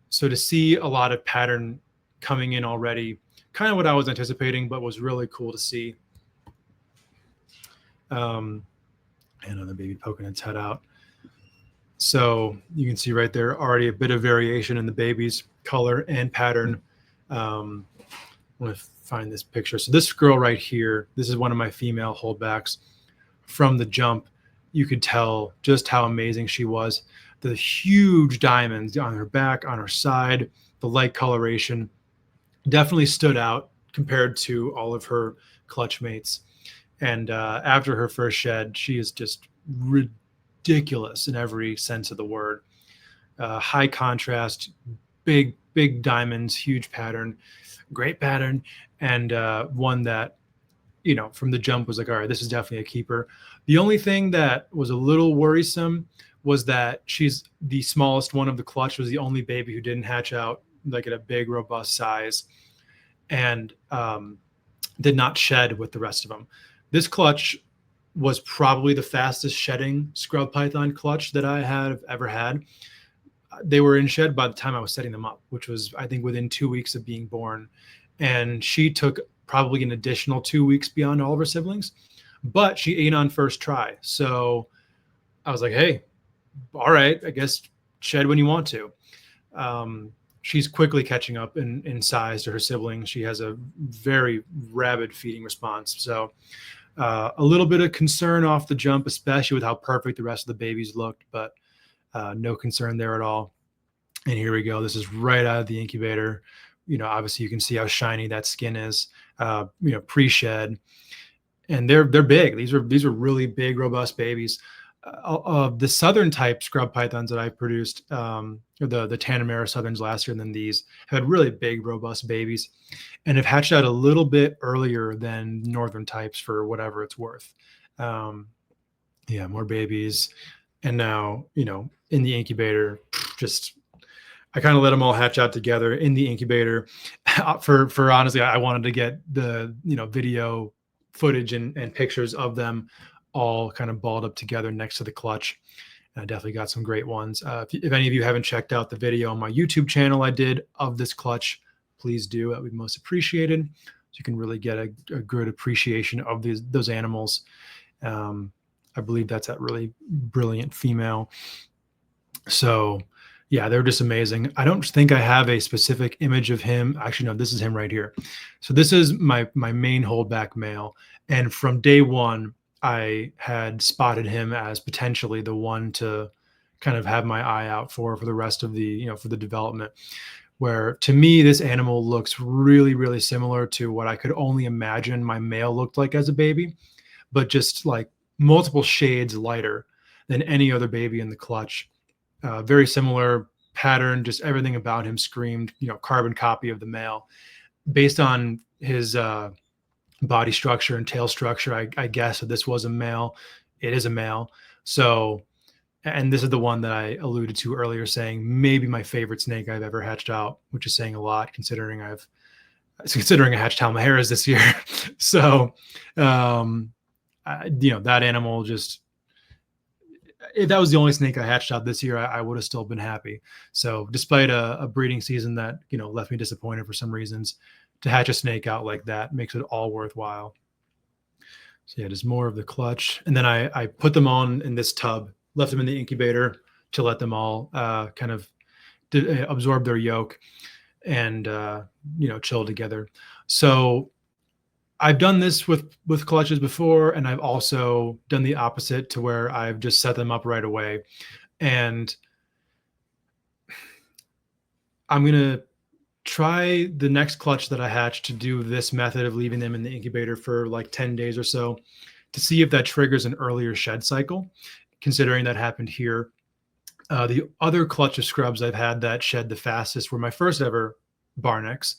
So to see a lot of pattern coming in already, kind of what I was anticipating, but was really cool to see. Another baby poking its head out. So you can see right there already a bit of variation in the baby's color and pattern. I'm going to find this picture. So this girl right here, this is one of my female holdbacks from the jump. you could tell just how amazing she was. The huge diamonds on her back, on her side, the light coloration definitely stood out compared to all of her clutch mates. And after her first shed, she is just ridiculous in every sense of the word. High contrast, big diamonds, huge pattern, great pattern, and one that, from the jump was like, all right, this is definitely a keeper. The only thing that was a little worrisome was that she's the smallest one of the clutch, was the only baby who didn't hatch out like at a big, robust size, and did not shed with the rest of them. This clutch was probably the fastest shedding scrub python clutch that I have ever had. They were in shed by the time I was setting them up, which was, I think, within 2 weeks of being born. And she took probably an additional 2 weeks beyond all of her siblings, but she ate on first try. So I was like, hey, all right, I guess shed when you want to. She's quickly catching up in size to her siblings. She has a very rabid feeding response. So a little bit of concern off the jump, especially with how perfect the rest of the babies looked, but no concern there at all. And here we go. This is right out of the incubator. Obviously you can see how shiny that skin is, pre-shed, and they're big. These are really big, robust babies. The southern type scrub pythons that I produced, the Halmahera southerns last year, and then these had really big, robust babies, and have hatched out a little bit earlier than northern types for whatever it's worth. More babies. And now, in the incubator, I kind of let them all hatch out together in the incubator. For honestly, I wanted to get the, video footage and pictures of them all kind of balled up together next to the clutch. And I definitely got some great ones. If any of you haven't checked out the video on my YouTube channel I did of this clutch, please do. That would be most appreciated. So you can really get a good appreciation of those animals. I believe that's that really brilliant female. So yeah, they're just amazing. I don't think I have a specific image of him. Actually, no, this is him right here. So this is my main holdback male. And from day one, I had spotted him as potentially the one to kind of have my eye out for the rest of the, for the development, where to me, this animal looks really, really similar to what I could only imagine my male looked like as a baby, but just like multiple shades lighter than any other baby in the clutch. Very similar pattern, just everything about him screamed, carbon copy of the male. Based on his body structure and tail structure, I guess that this was a male. It is a male. So, and this is the one that I alluded to earlier, saying maybe my favorite snake I've ever hatched out, which is saying a lot considering I hatched Halmaheras this year. So, that animal just, if that was the only snake I hatched out this year, I would have still been happy. So despite a breeding season that, left me disappointed for some reasons, to hatch a snake out like that makes it all worthwhile. So yeah, just more of the clutch. And then I put them on in this tub, left them in the incubator to let them all kind of absorb their yolk and, chill together. So I've done this with clutches before, and I've also done the opposite to where I've just set them up right away. And I'm going to try the next clutch that I hatch to do this method of leaving them in the incubator for like 10 days or so to see if that triggers an earlier shed cycle, considering that happened here. The other clutch of scrubs I've had that shed the fastest were my first ever Barnecks.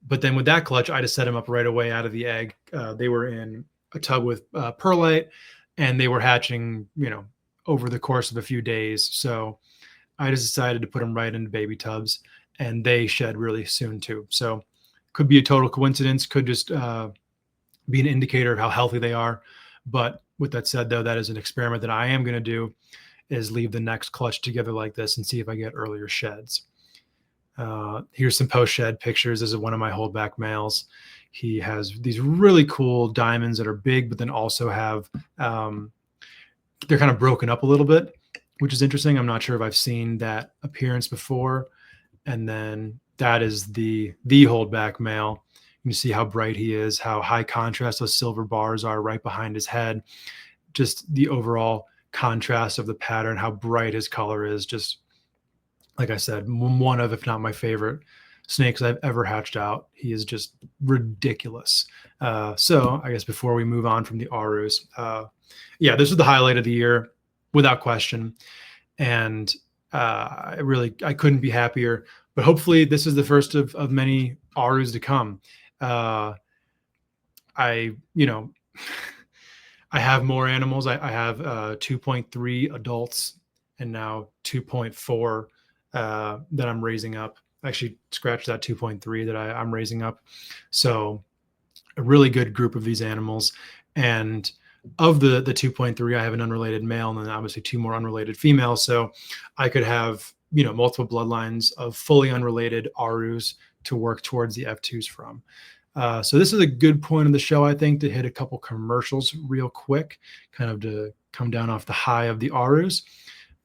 But then with that clutch, I just set them up right away out of the egg. They were in a tub with perlite, and they were hatching, over the course of a few days. So I just decided to put them right into baby tubs, and they shed really soon too. So could be a total coincidence, could just be an indicator of how healthy they are. But with that said, though, that is an experiment that I am going to do, is leave the next clutch together like this and see if I get earlier sheds. Here's some post-shed pictures. This is one of my holdback males. He has these really cool diamonds that are big, but then also have, they're kind of broken up a little bit, which is interesting. I'm not sure if I've seen that appearance before. And then that is the holdback male. You can see how bright he is, how high contrast those silver bars are right behind his head. Just the overall contrast of the pattern, how bright his color is. Just like I said, one of, if not my favorite snakes I've ever hatched out. He is just ridiculous. So I guess before we move on from the Arus, yeah, this was the highlight of the year without question. And I couldn't be happier, but hopefully this is the first of many Arus to come. I have more animals. I have 2.3 adults and now 2.4 that I'm raising up. Actually, scratch that 2.3 that I'm raising up. So a really good group of these animals. And of the 2.3, I have an unrelated male and then obviously 2 more unrelated females. So I could have, multiple bloodlines of fully unrelated Arus to work towards the F2s from. So this is a good point of the show, I think, to hit a couple commercials real quick, kind of to come down off the high of the Arus.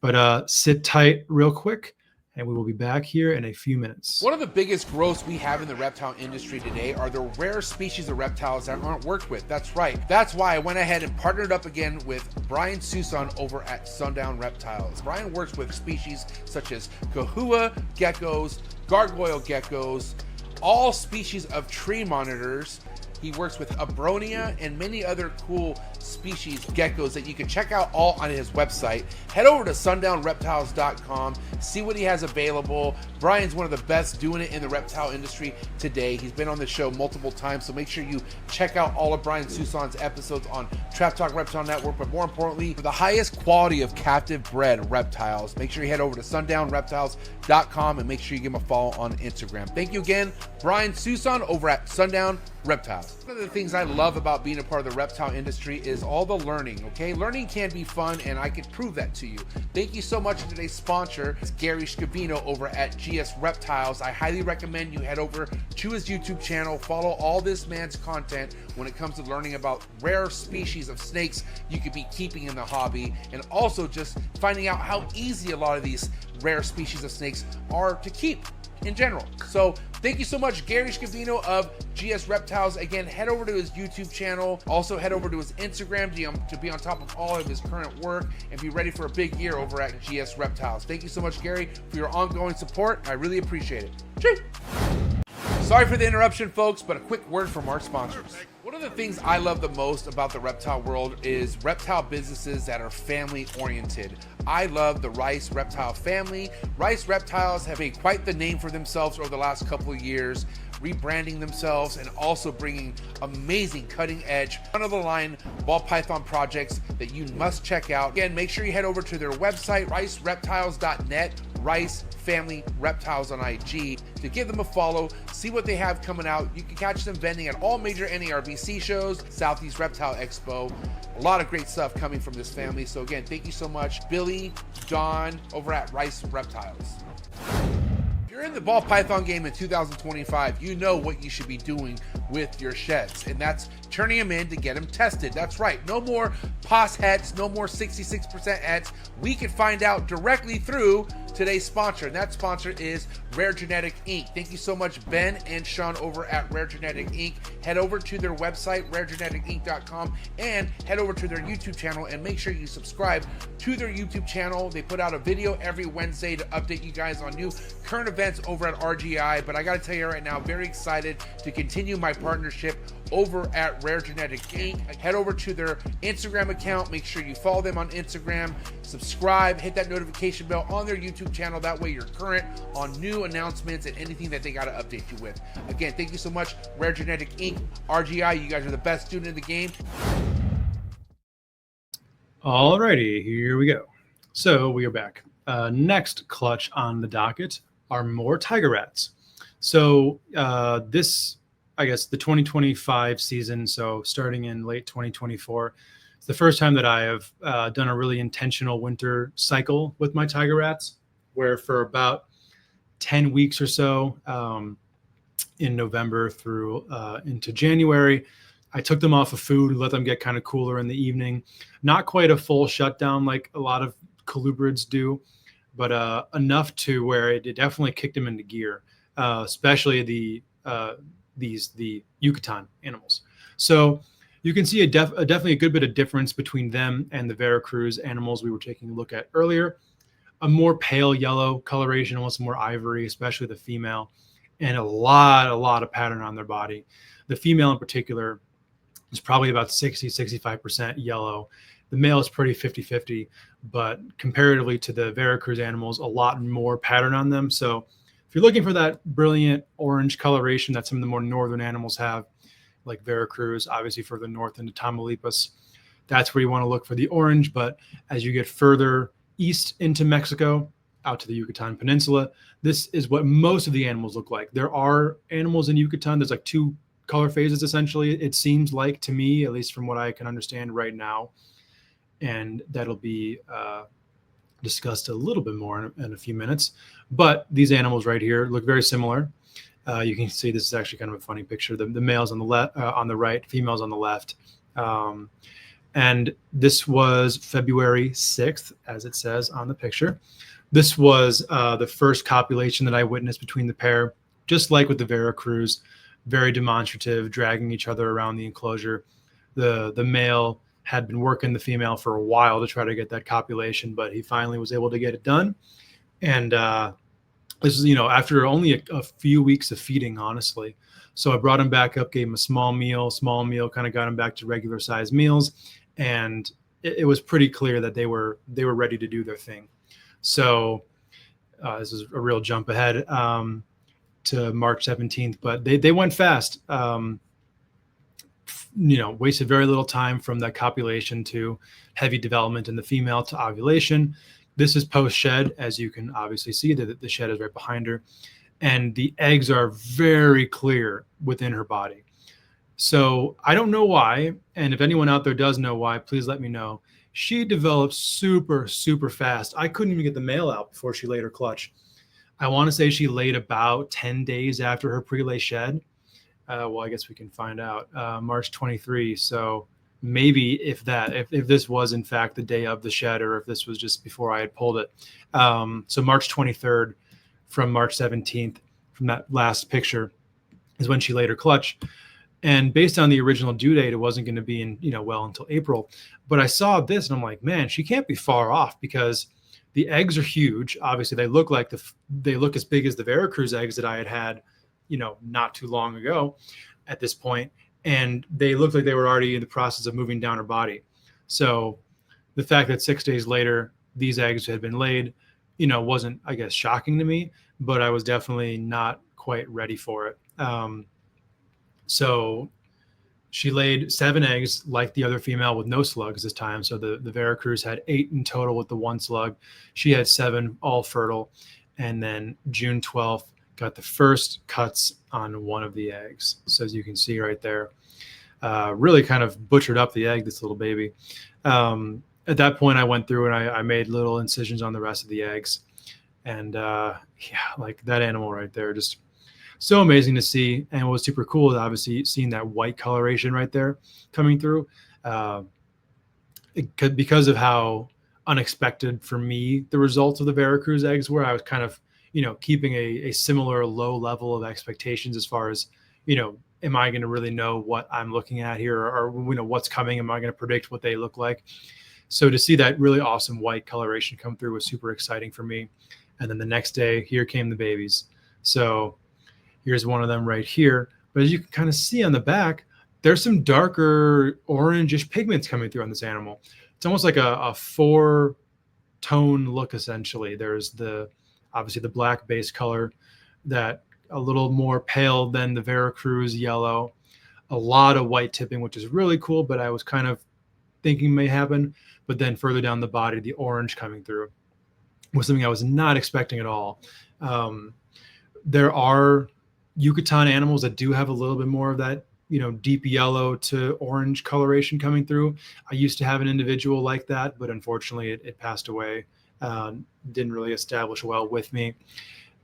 But sit tight real quick, and we will be back here in a few minutes. One of the biggest growths we have in the reptile industry today are the rare species of reptiles that aren't worked with. That's right. That's why I went ahead and partnered up again with Brian Susan over at SUNDOWN Reptiles. Brian works with species such as kahua geckos, gargoyle geckos, all species of tree monitors. He works with abronia and many other cool species geckos that you can check out all on his website. Head over to sundownreptiles.com, see what he has available. Brian's one of the best doing it in the reptile industry today. He's been on the show multiple times, so make sure you check out all of Brian Susan's episodes on Trap Talk Reptile Network. But more importantly, for the highest quality of captive bred reptiles, make sure you head over to sundownreptiles.com and make sure you give him a follow on Instagram. Thank you again, Brian Susan over at Sundown Reptiles. One of the things I love about being a part of the reptile industry is all the learning, okay? Learning can be fun, and I can prove that to you. Thank you so much to today's sponsor. It's Gary Scavino over at gs.reptiles. I highly recommend you head over to his YouTube channel, follow all this man's content when it comes to learning about rare species of snakes you could be keeping in the hobby, and also just finding out how easy a lot of these rare species of snakes are to keep in general. So thank you so much, Gary Scavino of GS Reptiles. Again, head over to his YouTube channel. Also head over to his Instagram to be on top of all of his current work and be ready for a big year over at GS Reptiles. Thank you so much, Gary, for your ongoing support. I really appreciate it. Chee! Sorry for the interruption, folks, but a quick word from our sponsors. One of the things I love the most about the reptile world is reptile businesses that are family oriented. I love the Rice Reptile family. Rice Reptiles have made quite the name for themselves over the last couple of years, rebranding themselves and also bringing amazing cutting edge, front-of-the-line ball python projects that you must check out. Again, make sure you head over to their website, ricereptiles.net, Rice Family Reptiles on IG, to give them a follow, see what they have coming out. You can catch them vending at all major NARBC shows, Southeast Reptile Expo. A lot of great stuff coming from this family. So again, thank you so much, Billy, Don, over at Rice Reptiles. If you're in the ball python game in 2025, you know what you should be doing with your sheds, and that's turning them in to get them tested. That's right, no more POS hets, no more 66% hets. We can find out directly through today's sponsor, and that sponsor is Rare Genetic Inc. Thank you so much, Ben and Sean over at Rare Genetic Inc. Head over to their website, raregeneticinc.com, and head over to their YouTube channel and make sure you subscribe to their YouTube channel. They put out a video every Wednesday to update you guys on new current events over at RGI. But I gotta tell you right now, very excited to continue my partnership over at Rare Genetic Inc. Head over to their Instagram account. Make sure you follow them on Instagram, subscribe, hit that notification bell on their YouTube channel. That way you're current on new announcements and anything that they got to update you with. Again, thank you so much, Rare Genetic Inc. RGI, you guys are the best student in the game. Alrighty, here we go. So we are back. Next clutch on the docket are more tiger rats. So this, I guess, the 2025 season, so starting in late 2024, it's the first time that I have done a really intentional winter cycle with my tiger rats, where for about 10 weeks or so in November through into January, I took them off of food, let them get kind of cooler in the evening. Not quite a full shutdown like a lot of colubrids do, but enough to where it definitely kicked them into gear, especially the Yucatan animals. So, you can see definitely a good bit of difference between them and the Veracruz animals we were taking a look at earlier. A more pale yellow coloration, almost more ivory, especially the female, and a lot of pattern on their body. The female in particular is probably about 65% yellow. The male is pretty 50-50, but comparatively to the Veracruz animals, a lot more pattern on them. So if you're looking for that brilliant orange coloration that some of the more northern animals have, like Veracruz, obviously further north into Tamaulipas, that's where you want to look for the orange. But as you get further east into Mexico, out to the Yucatan Peninsula, this is what most of the animals look like. There are animals in Yucatan. There's like 2 color phases, essentially, it seems like to me, at least from what I can understand right now. And that'll be discussed a little bit more in a few minutes. But these animals right here look very similar. You can see this is actually kind of a funny picture. The males on the left, on the right, females on the left. And this was February 6th, as it says on the picture. This was the first copulation that I witnessed between the pair, just like with the Veracruz, very demonstrative, dragging each other around the enclosure. The male had been working the female for a while to try to get that copulation, but he finally was able to get it done. And this is, after only a few weeks of feeding, honestly. So I brought him back up, gave him a small meal, kind of got him back to regular size meals. And it was pretty clear that they were ready to do their thing. So this is a real jump ahead to March 17th, but they went fast. Wasted very little time from that copulation to heavy development in the female to ovulation. This is post shed, as you can obviously see that the shed is right behind her, and the eggs are very clear within her body. So I don't know why, and if anyone out there does know why, please let me know. She developed super fast. I couldn't even get the male out before she laid her clutch. I want to say she laid about 10 days after her pre-lay shed. Well, I guess we can find out. March 23. So maybe if this was in fact the day of the shed, or if this was just before I had pulled it. So March 23rd from March 17th, from that last picture, is when she laid her clutch. And based on the original due date, it wasn't going to be in, until April. But I saw this and I'm like, man, she can't be far off, because the eggs are huge. Obviously, they look as big as the Veracruz eggs that I had, not too long ago at this point. And they looked like they were already in the process of moving down her body. So the fact that 6 days later, these eggs had been laid, wasn't, I guess, shocking to me, but I was definitely not quite ready for it. So she laid 7 eggs like the other female with no slugs this time. So the Veracruz had 8 in total with the 1 slug. She had 7, all fertile. And then June 12th, got the first cuts on one of the eggs. So as you can see right there, really kind of butchered up the egg, this little baby. At that point, I went through and I made little incisions on the rest of the eggs. And like that animal right there, just so amazing to see. And what was super cool is obviously seeing that white coloration right there coming through, because of how unexpected for me the results of the Veracruz eggs were. I was kind of, keeping a similar low level of expectations as far as, am I going to really know what I'm looking at here, or what's coming? Am I going to predict what they look like? So to see that really awesome white coloration come through was super exciting for me. And then the next day, here came the babies. So here's one of them right here. But as you can kind of see on the back, there's some darker orangish pigments coming through on this animal. It's almost like a 4-tone look, essentially. There's obviously the black base color, that a little more pale than the Veracruz yellow, a lot of white tipping, which is really cool, but I was kind of thinking may happen. But then further down the body, the orange coming through was something I was not expecting at all. There are Yucatan animals that do have a little bit more of that, deep yellow to orange coloration coming through. I used to have an individual like that, but unfortunately it passed away. Didn't really establish well with me.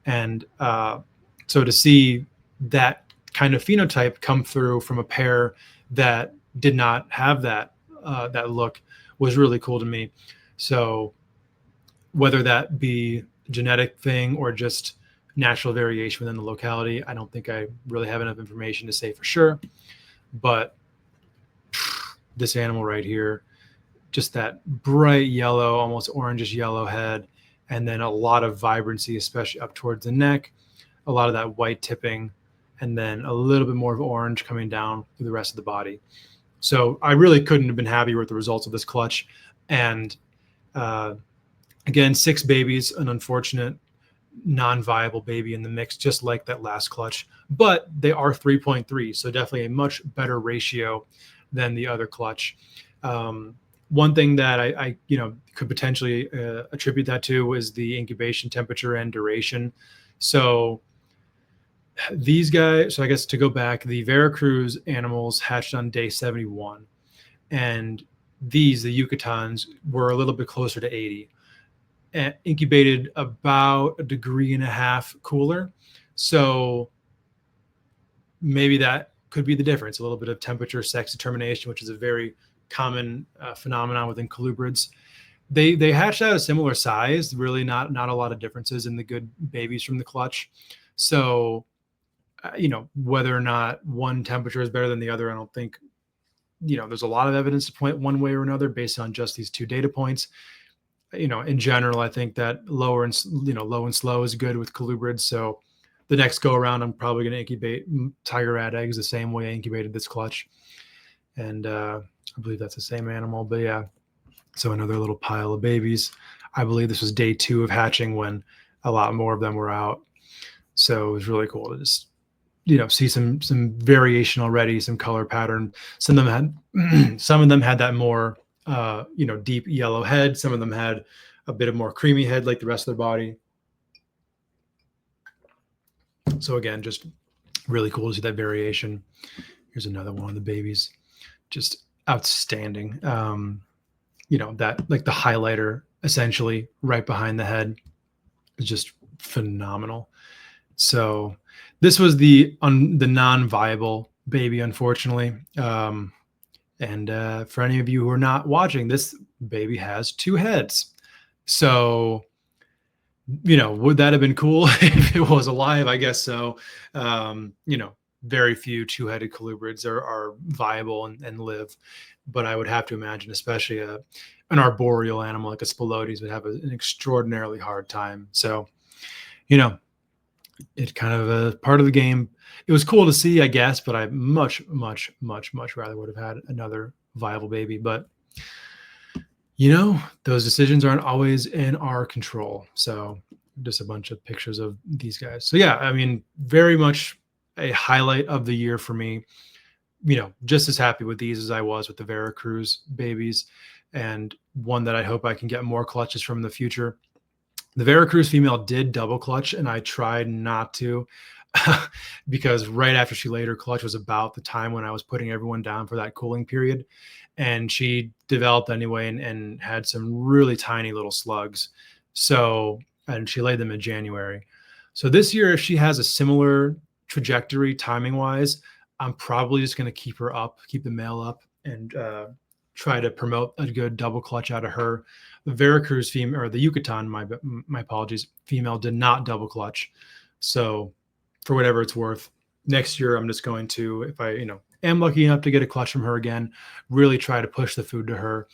And so to see that kind of phenotype come through from a pair that did not have that look was really cool to me. So whether that be genetic thing or just natural variation within the locality, I don't think I really have enough information to say for sure. But this animal right here, just that bright yellow, almost orangish yellow head, and then a lot of vibrancy, especially up towards the neck, a lot of that white tipping, and then a little bit more of orange coming down through the rest of the body. So I really couldn't have been happier with the results of this clutch. And again, 6 babies, an unfortunate non-viable baby in the mix, just like that last clutch, but they are 3.3, so definitely a much better ratio than the other clutch. One thing that I could potentially attribute that to is the incubation temperature and duration. So these guys, so I guess to go back, the Veracruz animals hatched on day 71, and the Yucatans, were a little bit closer to 80. Incubated about 1.5 degrees cooler. So maybe that could be the difference, a little bit of temperature, sex determination, which is a very common phenomenon within colubrids. They hatched out a similar size, really not a lot of differences in the good babies from the clutch. So, whether or not one temperature is better than the other, I don't think, there's a lot of evidence to point one way or another based on just these 2 data points. In general, I think that low and slow is good with colubrids. So the next go around, I'm probably going to incubate tiger rat eggs the same way I incubated this clutch. And I believe that's the same animal, but yeah. So another little pile of babies. I believe this was day 2 of hatching when a lot more of them were out. So it was really cool to just, see some variation already, some color pattern. Some of them had that more, deep yellow head. Some of them had a bit of more creamy head like the rest of their body. So again, just really cool to see that variation. Here's another one of the babies, just outstanding. That like the highlighter essentially right behind the head is just phenomenal. So this was the non-viable baby, unfortunately. And for any of you who are not watching, this baby has 2 heads. So, would that have been cool if it was alive? I guess so. Very few 2-headed colubrids are viable and live. But I would have to imagine, especially an arboreal animal like a Spilotes would have an extraordinarily hard time. So, it's kind of a part of the game. It was cool to see, I guess, but I much, much, much, much rather would have had another viable baby. But, those decisions aren't always in our control. So just a bunch of pictures of these guys. So yeah, I mean, very much a highlight of the year for me. Just as happy with these as I was with the Veracruz babies, and one that I hope I can get more clutches from in the future. The Veracruz female did double clutch, and I tried not to because right after she laid her clutch was about the time when I was putting everyone down for that cooling period. And she developed anyway and had some really tiny little slugs. So, and she laid them in January. So this year, if she has a similar trajectory timing wise, I'm probably just going to keep the male up, and try to promote a good double clutch out of her. The Veracruz female, or the Yucatan, my apologies, female did not double clutch. So for whatever it's worth, next year I'm just going to, if I am lucky enough to get a clutch from her again, really try to push the food to her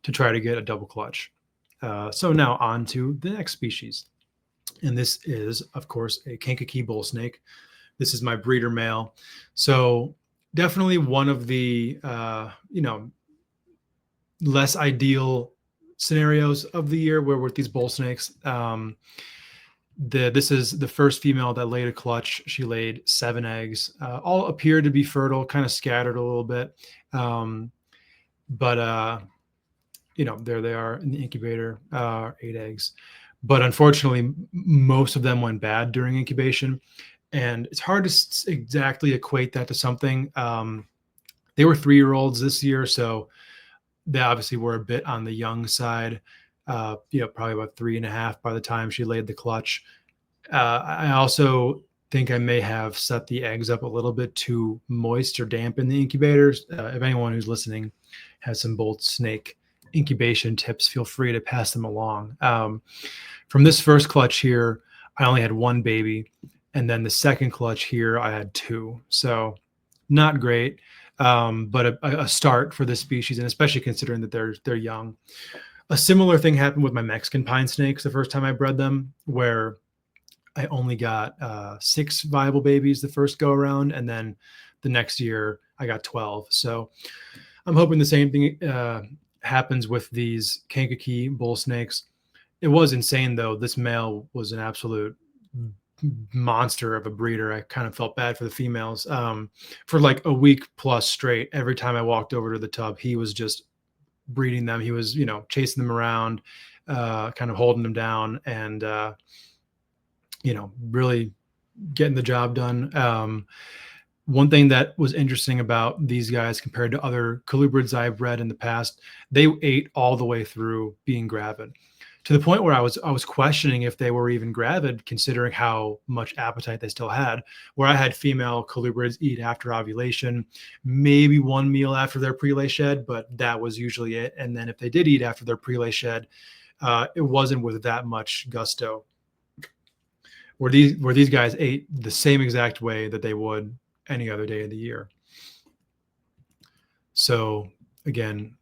to try to get a double clutch. So now on to the next species. And this is, of course, a Kinki bullsnake. This is my breeder male. So definitely one of the, less ideal scenarios of the year where with these bull snakes. This is the first female that laid a clutch. She laid 7 eggs, all appeared to be fertile, kind of scattered a little bit. But there they are in the incubator, 8 eggs. But unfortunately, most of them went bad during incubation. And it's hard to exactly equate that to something. They were 3-year-olds this year, so they obviously were a bit on the young side. Probably about 3.5 by the time she laid the clutch. I also think I may have set the eggs up a little bit too moist or damp in the incubators. If anyone who's listening has some bull snake incubation tips, feel free to pass them along. From this first clutch here, I only had 1 baby. And then the second clutch here, I had 2. So not great. but a start for this species, and especially considering that they're young. A similar thing happened with my Mexican pine snakes the first time I bred them, where I only got 6 viable babies the first go around, and then the next year I got 12. So I'm hoping the same thing happens with these Kankakee bull snakes. It was insane though. This male was an absolute monster of a breeder. I kind of felt bad for the females. For like a week plus straight, every time I walked over to the tub, he was just breeding them. He was, chasing them around, kind of holding them down, and really getting the job done. One thing that was interesting about these guys compared to other colubrids I've bred in the past, they ate all the way through being gravid, to the point where I was questioning if they were even gravid, considering how much appetite they still had. Where I had female colubrids eat after ovulation, maybe one meal after their prelay shed, but that was usually it. And then if they did eat after their prelay shed, it wasn't with that much gusto. Where these guys ate the same exact way that they would any other day of the year. So again,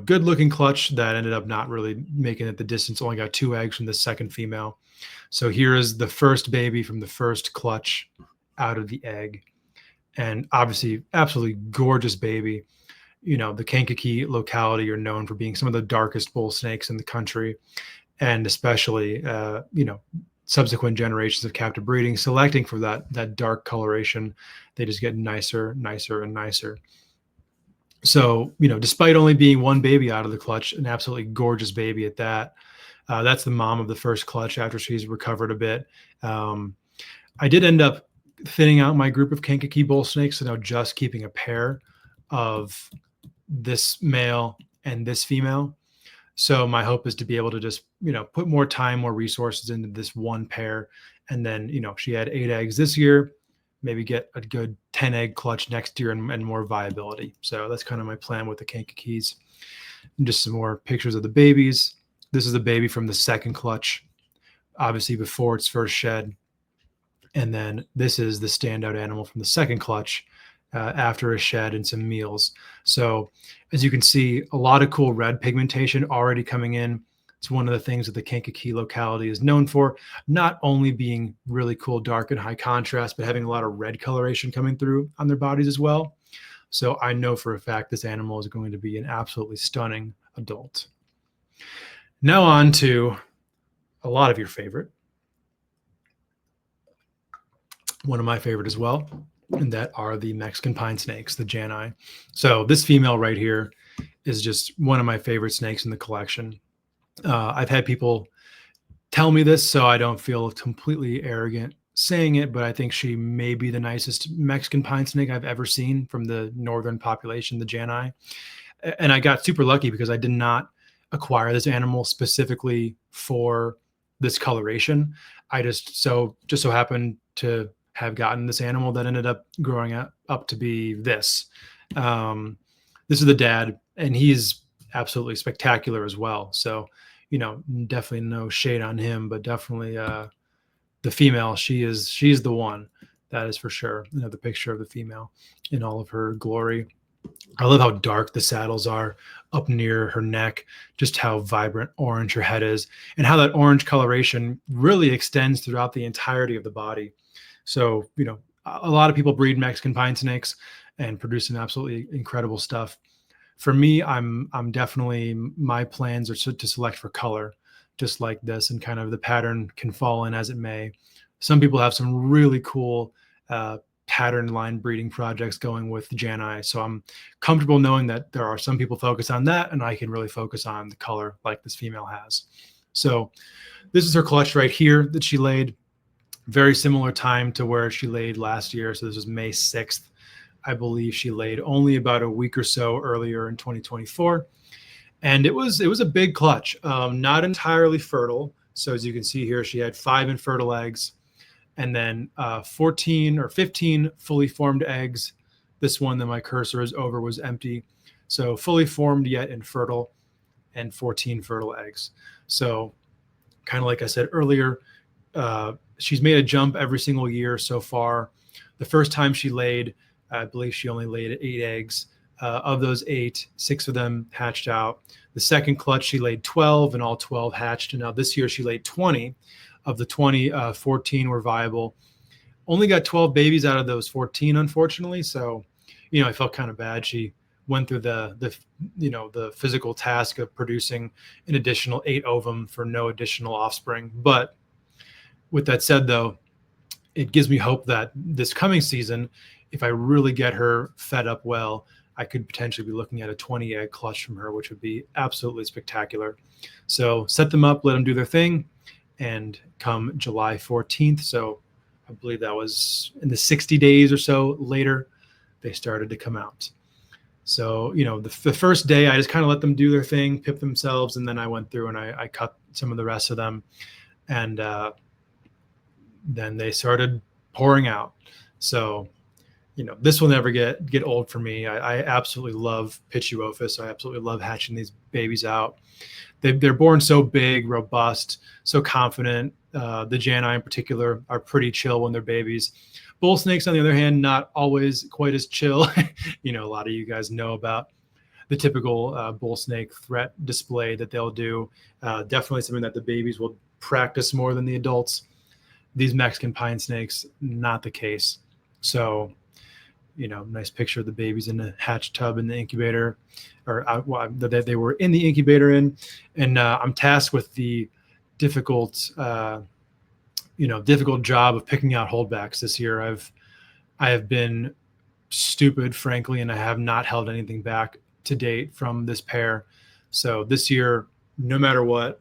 good looking clutch that ended up not really making it the distance. Only got 2 eggs from the second female. So here is the first baby from the first clutch out of the egg. And obviously absolutely gorgeous baby. The Kankakee locality are known for being some of the darkest bull snakes in the country. And especially, subsequent generations of captive breeding, selecting for that dark coloration, they just get nicer, and nicer. So, despite only being one baby out of the clutch, an absolutely gorgeous baby at that. That's the mom of the first clutch after she's recovered a bit. I did end up thinning out my group of Kankakee bull snakes, so now just keeping a pair of this male and this female. So my hope is to be able to just, put more time, more resources into this one pair. And then, she had 8 eggs this year, maybe get a good 10 egg clutch next year and more viability. So that's kind of my plan with the Kankakees. And just some more pictures of the babies. This is the baby from the second clutch, obviously before its first shed. And then this is the standout animal from the second clutch after a shed and some meals. So as you can see, a lot of cool red pigmentation already coming in. It's one of the things that the Kankakee locality is known for, not only being really cool, dark and high contrast, but having a lot of red coloration coming through on their bodies as well. So I know for a fact this animal is going to be an absolutely stunning adult. Now on to a lot of your favorite. One of my favorite as well, and that are the Mexican pine snakes, the Jani. So this female right here is just one of my favorite snakes in the collection. I've had people tell me this, so I don't feel completely arrogant saying it, but I think she may be the nicest Mexican pine snake I've ever seen from the northern population, the Jani. And I got super lucky because I did not acquire this animal specifically for this coloration. I just so happened to have gotten this animal that ended up growing up to be this. This is the dad, and he's absolutely spectacular as well. So, definitely no shade on him, but definitely the female, she's the one. That is for sure. Another picture of the female in all of her glory. I love how dark the saddles are up near her neck, just how vibrant orange her head is, and how that orange coloration really extends throughout the entirety of the body. So, a lot of people breed Mexican pine snakes and produce some absolutely incredible stuff. For me, I'm definitely, my plans are to select for color, just like this, and kind of the pattern can fall in as it may. Some people have some really cool pattern line breeding projects going with Jani. So I'm comfortable knowing that there are some people focus on that, and I can really focus on the color like this female has. So this is her clutch right here that she laid. Very similar time to where she laid last year. So this was May 6th. I believe she laid only about a week or so earlier in 2024. And it was a big clutch, not entirely fertile. So as you can see here, she had 5 infertile eggs, and then 14 or 15 fully formed eggs. This one that my cursor is over was empty. So fully formed yet infertile, and 14 fertile eggs. So kind of like I said earlier, she's made a jump every single year so far. The first time she laid, I believe she only laid 8 eggs. Of those 8, 6 of them hatched out. The second clutch, she laid 12, and all 12 hatched. And now this year she laid 20. Of the 20, 14 were viable. Only got 12 babies out of those 14, unfortunately. So, I felt kind of bad. She went through the physical task of producing an additional 8 ovum for no additional offspring. But with that said, though, it gives me hope that this coming season, if I really get her fed up well, I could potentially be looking at a 20 egg clutch from her, which would be absolutely spectacular. So set them up, let them do their thing. And come July 14th, so I believe that was in the 60 days or so later, they started to come out. So, the first day I just kind of let them do their thing, pip themselves. And then I went through and I cut some of the rest of them. And then they started pouring out. So, this will never get old for me. I absolutely love Pituophis. I absolutely love hatching these babies out. They're born so big, robust, so confident. The Jani in particular are pretty chill when they're babies. Bull snakes, on the other hand, not always quite as chill. A lot of you guys know about the typical bull snake threat display that they'll do. Definitely something that the babies will practice more than the adults. These Mexican pine snakes, not the case. So, nice picture of the babies in the hatch tub in the incubator, or that they were in the incubator in. And I'm tasked with the difficult job of picking out holdbacks this year. I have been stupid, frankly, and I have not held anything back to date from this pair. So this year, no matter what,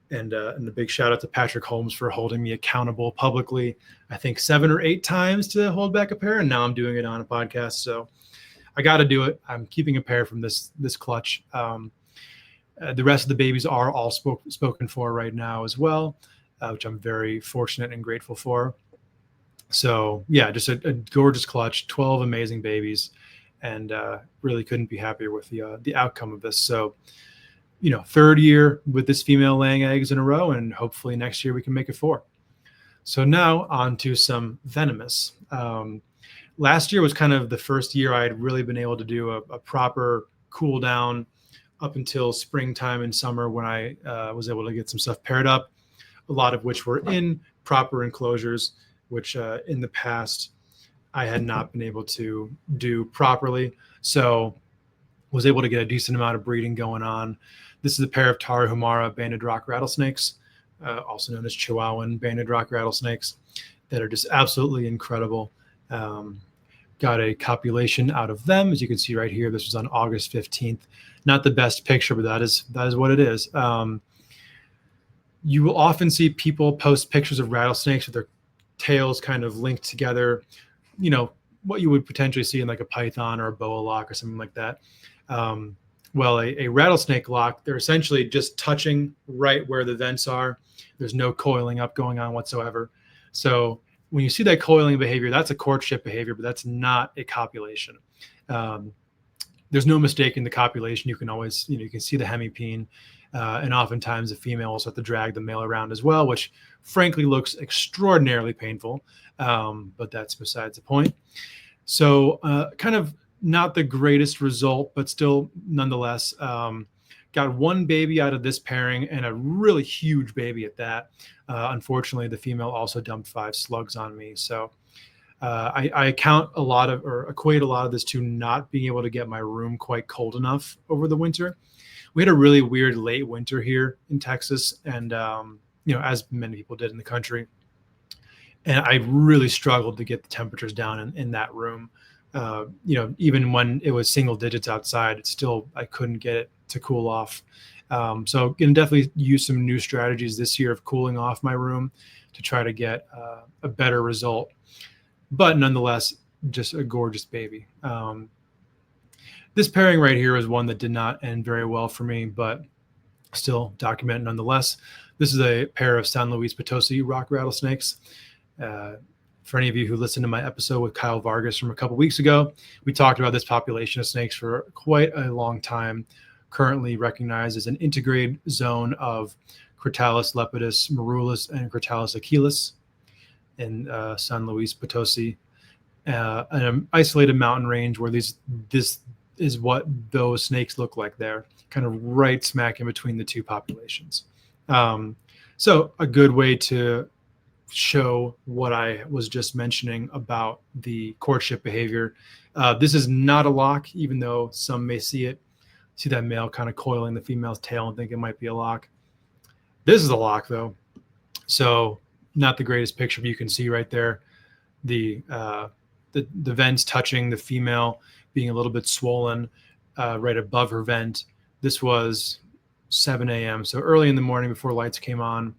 and a big shout out to Patrick Holmes for holding me accountable publicly, I think 7 or 8 times to hold back a pair. And now I'm doing it on a podcast. So I got to do it. I'm keeping a pair from this clutch. The rest of the babies are all spoken for right now as well, which I'm very fortunate and grateful for. So yeah, just a gorgeous clutch, 12 amazing babies, and really couldn't be happier with the outcome of this. So, 3rd year with this female laying eggs in a row, and hopefully next year we can make it 4. So now on to some venomous. Last year was kind of the first year I had really been able to do a proper cool down up until springtime and summer, when I was able to get some stuff paired up, a lot of which were in proper enclosures, which in the past I had not been able to do properly. So was able to get a decent amount of breeding going on. This is a pair of Tarahumara banded rock rattlesnakes, also known as Chihuahuan banded rock rattlesnakes, that are just absolutely incredible. Got a copulation out of them, as you can see right here. This was on August 15th. Not the best picture, but that is what it is. You will often see people post pictures of rattlesnakes with their tails kind of linked together, what you would potentially see in like a python or a boa lock or something like that. Well, a rattlesnake lock, they're essentially just touching right where the vents are. There's no coiling up going on whatsoever. So when you see that coiling behavior, that's a courtship behavior, but that's not a copulation. There's no mistaking the copulation. You can always, you can see the hemipene, and oftentimes the female will start to drag the male around as well, which frankly looks extraordinarily painful, but that's besides the point. So kind of not the greatest result, but still nonetheless, got one baby out of this pairing, and a really huge baby at that. Unfortunately, the female also dumped 5 slugs on me. So I equate a lot of this to not being able to get my room quite cold enough over the winter. We had a really weird late winter here in Texas, and as many people did in the country. And I really struggled to get the temperatures down in that room. Even when it was single digits outside, I couldn't get it to cool off. So going to definitely use some new strategies this year of cooling off my room to try to get a better result. But nonetheless, just a gorgeous baby. This pairing right here is one that did not end very well for me, but still documented nonetheless. This is a pair of San Luis Potosi rock rattlesnakes. For any of you who listened to my episode with Kyle Vargas from a couple weeks ago, we talked about this population of snakes for quite a long time, currently recognized as an integrated zone of Crotalus lepidus marulus and Crotalus achilles in San Luis Potosi. an isolated mountain range where this is what those snakes look like there, kind of right smack in between the two populations. So a good way to show what I was just mentioning about the courtship behavior. This is not a lock, even though some may see that male kind of coiling the female's tail and think it might be a lock. This is a lock though. So not the greatest picture, but you can see right there, the vents touching the female being a little bit swollen right above her vent. This was 7 a.m. So early in the morning before lights came on.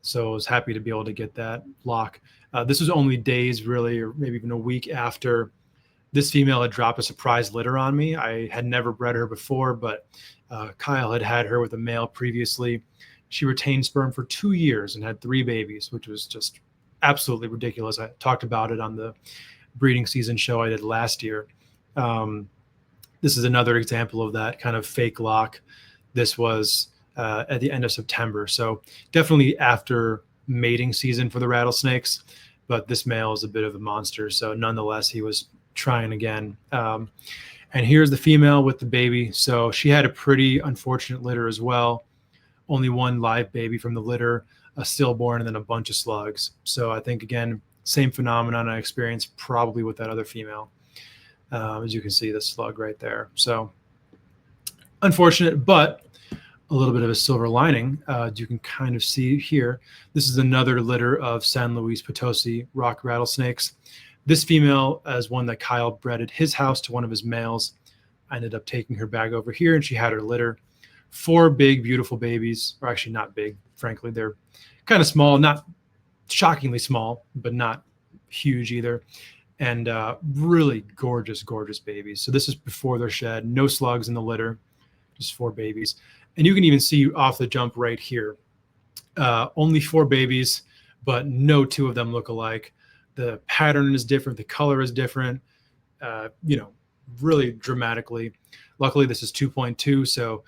So I was happy to be able to get that lock. This was only days really, or maybe even a week after this female had dropped a surprise litter on me. I had never bred her before, but Kyle had her with a male previously. She retained sperm for 2 years and had 3 babies, which was just absolutely ridiculous. I talked about it on the breeding season show I did last year. This is another example of that kind of fake lock. This was at the end of September. So definitely after mating season for the rattlesnakes, but this male is a bit of a monster. So nonetheless, he was trying again. And here's the female with the baby. So she had a pretty unfortunate litter as well. Only 1 live baby from the litter, a stillborn, and then a bunch of slugs. So I think, again, same phenomenon I experienced probably with that other female. As you can see, the slug right there. So unfortunate, but a little bit of a silver lining. You can kind of see here. This is another litter of San Luis Potosi rock rattlesnakes. This female is one that Kyle bred at his house to one of his males. I ended up taking her back over here, and she had her litter. 4 big, beautiful babies, or actually not big, frankly. They're kind of small, not shockingly small, but not huge either. And really gorgeous, gorgeous babies. So this is before they're shed. No slugs in the litter, just 4 babies. And you can even see off the jump right here, only 4 babies, but no 2 of them look alike. The pattern is different. The color is different, really dramatically. Luckily, this is 2.2, so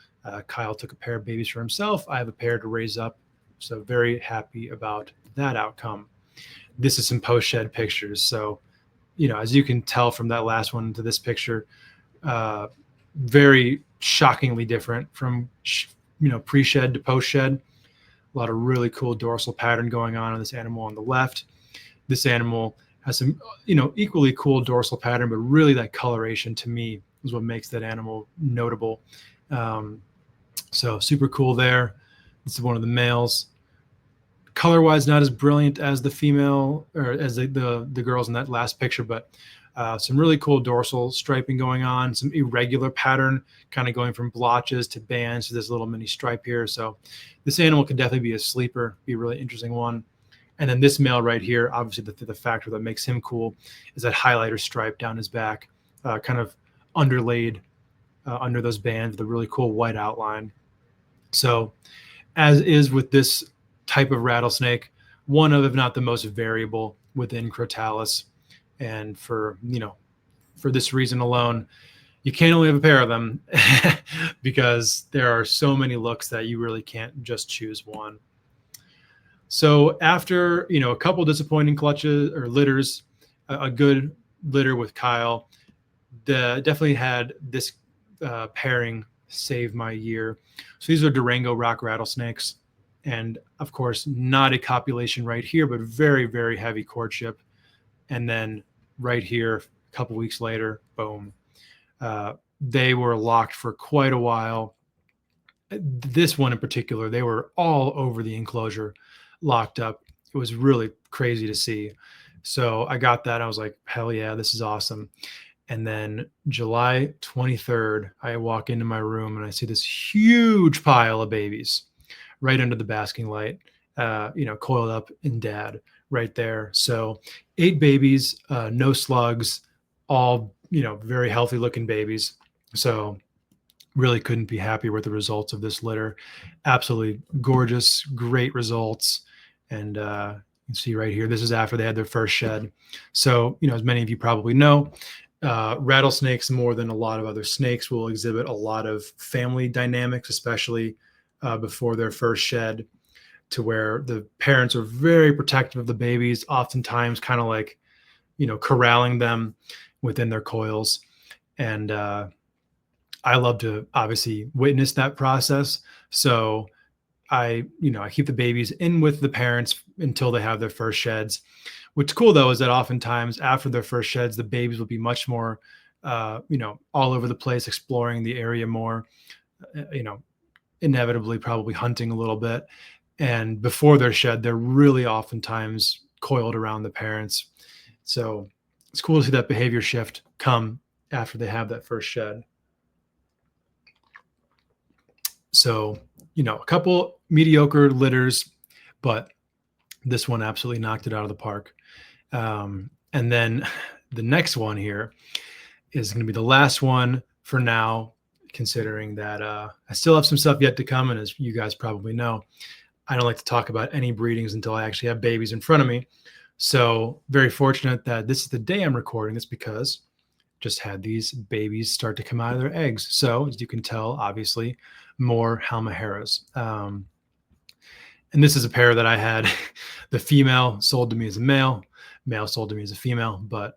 Kyle took a pair of babies for himself. I have a pair to raise up, so very happy about that outcome. This is some post-shed pictures. So, as you can tell from that last one to this picture, very shockingly different from, pre-shed to post-shed. A lot of really cool dorsal pattern going on this animal on the left. This animal has some, equally cool dorsal pattern, but really that coloration to me is what makes that animal notable. So super cool there. This is one of the males. Color-wise, not as brilliant as the female or as the girls in that last picture, but some really cool dorsal striping going on, some irregular pattern kind of going from blotches to bands to this little mini stripe here. So this animal could definitely be a sleeper, be a really interesting one. And then this male right here, obviously the factor that makes him cool is that highlighter stripe down his back, kind of underlaid under those bands, the really cool white outline. So as is with this type of rattlesnake, one of, if not the most variable within Crotalus. And for this reason alone, you can't only have a pair of them because there are so many looks that you really can't just choose one. So after, a couple disappointing clutches or litters, a good litter with Kyle, definitely had this pairing save my year. So these are Durango rock rattlesnakes. And of course, not a copulation right here, but very, very heavy courtship. And then right here, a couple weeks later, boom. They were locked for quite a while. This one in particular, they were all over the enclosure, locked up. It was really crazy to see. So I got that. I was like, hell yeah, this is awesome. And then July 23rd, I walk into my room and I see this huge pile of babies right under the basking light, coiled up in dad right there. So 8 babies, no slugs, all, very healthy looking babies. So really couldn't be happier with the results of this litter. Absolutely gorgeous, great results. And you can see right here, this is after they had their first shed. So, as many of you probably know, rattlesnakes, more than a lot of other snakes, will exhibit a lot of family dynamics, especially before their first shed, to where the parents are very protective of the babies, oftentimes kind of like corralling them within their coils. And I love to obviously witness that process. So I keep the babies in with the parents until they have their first sheds. What's cool though is that oftentimes after their first sheds, the babies will be much more, all over the place, exploring the area more, inevitably probably hunting a little bit. And before their shed, they're really oftentimes coiled around the parents. So it's cool to see that behavior shift come after they have that first shed. So, a couple mediocre litters, but this one absolutely knocked it out of the park. And then the next one here is going to be the last one for now, considering that I still have some stuff yet to come. And as you guys probably know, I don't like to talk about any breedings until I actually have babies in front of me. So very fortunate that this is the day I'm recording this, because just had these babies start to come out of their eggs. So as you can tell, obviously more Halmaheras. And this is a pair that I had. The female sold to me as a male sold to me as a female, but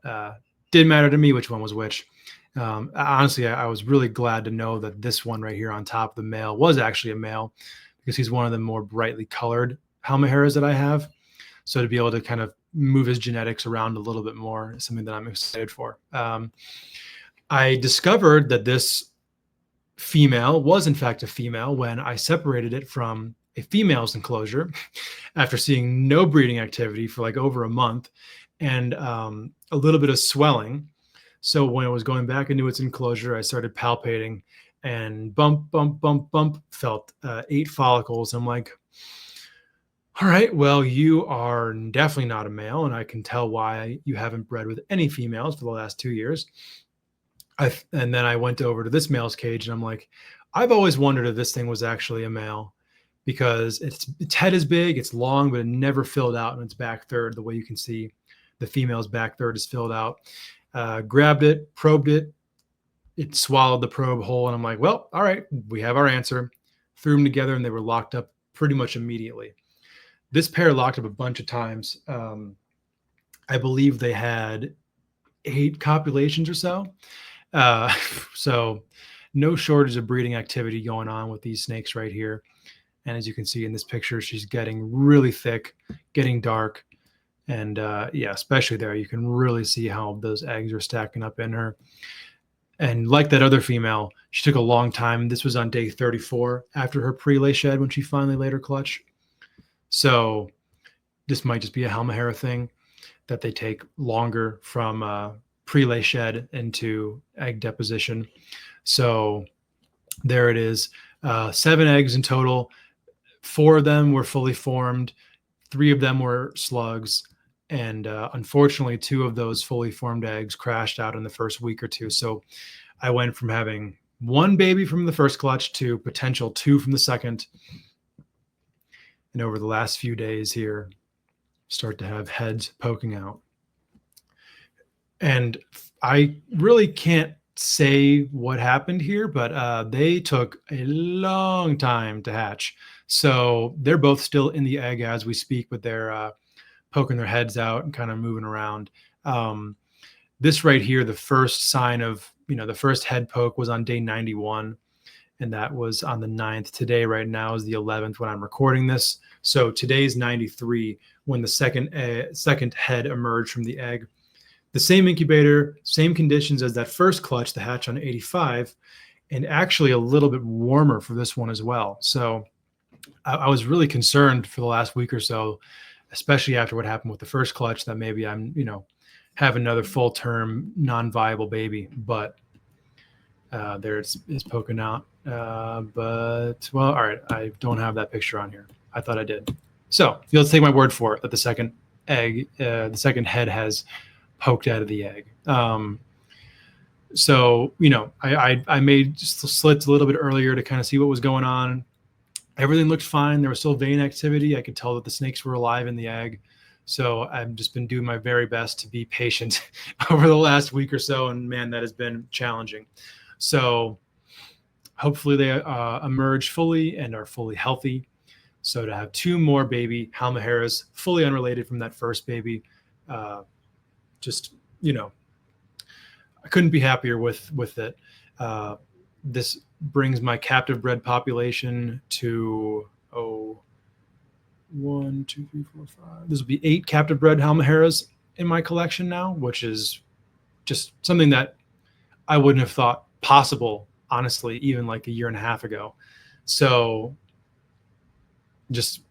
didn't matter to me which one was which. Honestly, I was really glad to know that this one right here on top, the male, was actually a male, because he's one of the more brightly colored Halmaheras that I have. So to be able to kind of move his genetics around a little bit more is something that I'm excited for. I discovered that this female was in fact a female when I separated it from a female's enclosure after seeing no breeding activity for like over a month and a little bit of swelling. So when it was going back into its enclosure, I started palpating and bump, felt 8 follicles. I'm like, all right, well, you are definitely not a male, and I can tell why you haven't bred with any females for the last 2 years. And then I went over to this male's cage, and I'm like, I've always wondered if this thing was actually a male, because its head is big, it's long, but it never filled out in its back third. The way you can see the female's back third is filled out. Grabbed it, probed it, it swallowed the probe whole, and I'm like, well, all right, we have our answer. Threw them together, and they were locked up pretty much immediately. This pair locked up a bunch of times. I believe they had 8 copulations or so. So no shortage of breeding activity going on with these snakes right here. And as you can see in this picture, she's getting really thick, getting dark. And yeah, especially there, you can really see how those eggs are stacking up in her. And like that other female, she took a long time. This was on day 34 after her pre-lay shed when she finally laid her clutch. So this might just be a Halmahera thing, that they take longer from pre-lay shed into egg deposition. So there it is. 7 eggs in total. 4 of them were fully formed. 3 of them were slugs. And unfortunately, 2 of those fully formed eggs crashed out in the first week or 2. So I went from having 1 baby from the first clutch to potential 2 from the second. And over the last few days here, start to have heads poking out. And I really can't say what happened here, but they took a long time to hatch. So they're both still in the egg as we speak, but they're poking their heads out and kind of moving around. This right here, the first sign of, the first head poke was on day 91. And that was on the 9th. Today, right now, is the 11th when I'm recording this. So today's 93 when the second head emerged from the egg. The same incubator, same conditions as that first clutch, the hatch on 85, and actually a little bit warmer for this one as well. So I was really concerned for the last week or so, especially after what happened with the first clutch, that maybe I'm, have another full-term non-viable baby. But there it's poking out. But, well, all right, I don't have that picture on here. I thought I did. So you'll take my word for it that the second head has poked out of the egg. So, I made slits a little bit earlier to kind of see what was going on. Everything looked fine. There was still vein activity. I could tell that the snakes were alive in the egg. So I've just been doing my very best to be patient over the last week or so. And man, that has been challenging. So hopefully they emerge fully and are fully healthy. So to have 2 more baby Halmaheras, fully unrelated from that first baby, just, I couldn't be happier with it. This brings my captive bred population to 1, 2, 3, 4, 5. This will be 8 captive bred Halmaheras in my collection now, which is just something that I wouldn't have thought possible, honestly, even like a year and a half ago. So just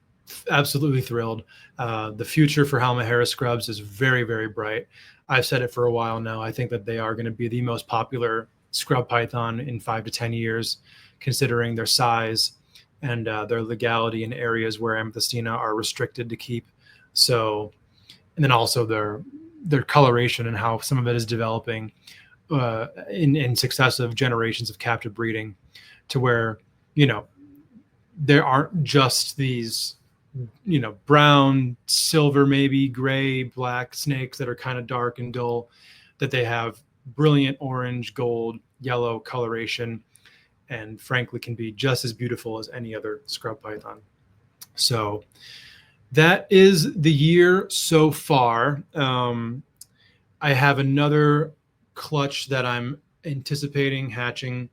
absolutely thrilled. The future for Halmahera scrubs is very, very bright. I've said it for a while now. I think that they are going to be the most popular scrub python in 5 to 10 years, considering their size and their legality in areas where amethystina are restricted to keep. So, and then also their coloration and how some of it is developing in successive generations of captive breeding, to where, there aren't just these, brown, silver, maybe gray, black snakes that are kind of dark and dull, that they have brilliant orange, gold, yellow coloration, and frankly can be just as beautiful as any other scrub python. So that is the year so far. I have another clutch that I'm anticipating hatching,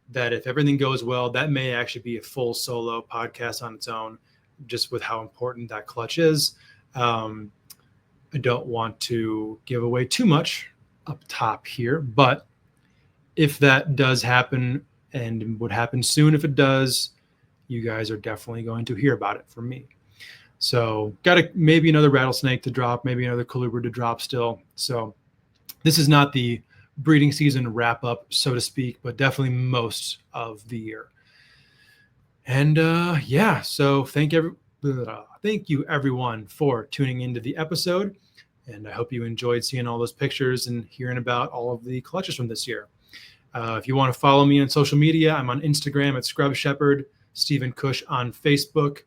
that if everything goes well, that may actually be a full solo podcast on its own, just with how important that clutch is. I don't want to give away too much up top here, but if that does happen, and would happen soon if it does, you guys are definitely going to hear about it from me. So maybe another rattlesnake to drop, maybe another colubrid to drop still. So this is not the breeding season wrap up, so to speak, but definitely most of the year. And so thank you everyone for tuning into the episode. And I hope you enjoyed seeing all those pictures and hearing about all of the clutches from this year. If you want to follow me on social media, I'm on Instagram at scrubshepherd, Stephen Kush on Facebook,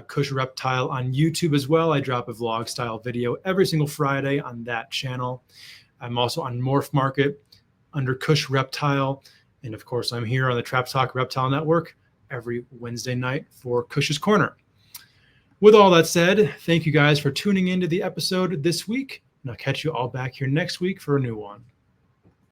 Kush Reptile on YouTube as well. I drop a vlog style video every single Friday on that channel. I'm also on MORPH Market under Kush Reptile. And of course, I'm here on the Trap Talk Reptile Network every Wednesday night for Kush's Corner. With all that said, thank you guys for tuning into the episode this week. And I'll catch you all back here next week for a new one.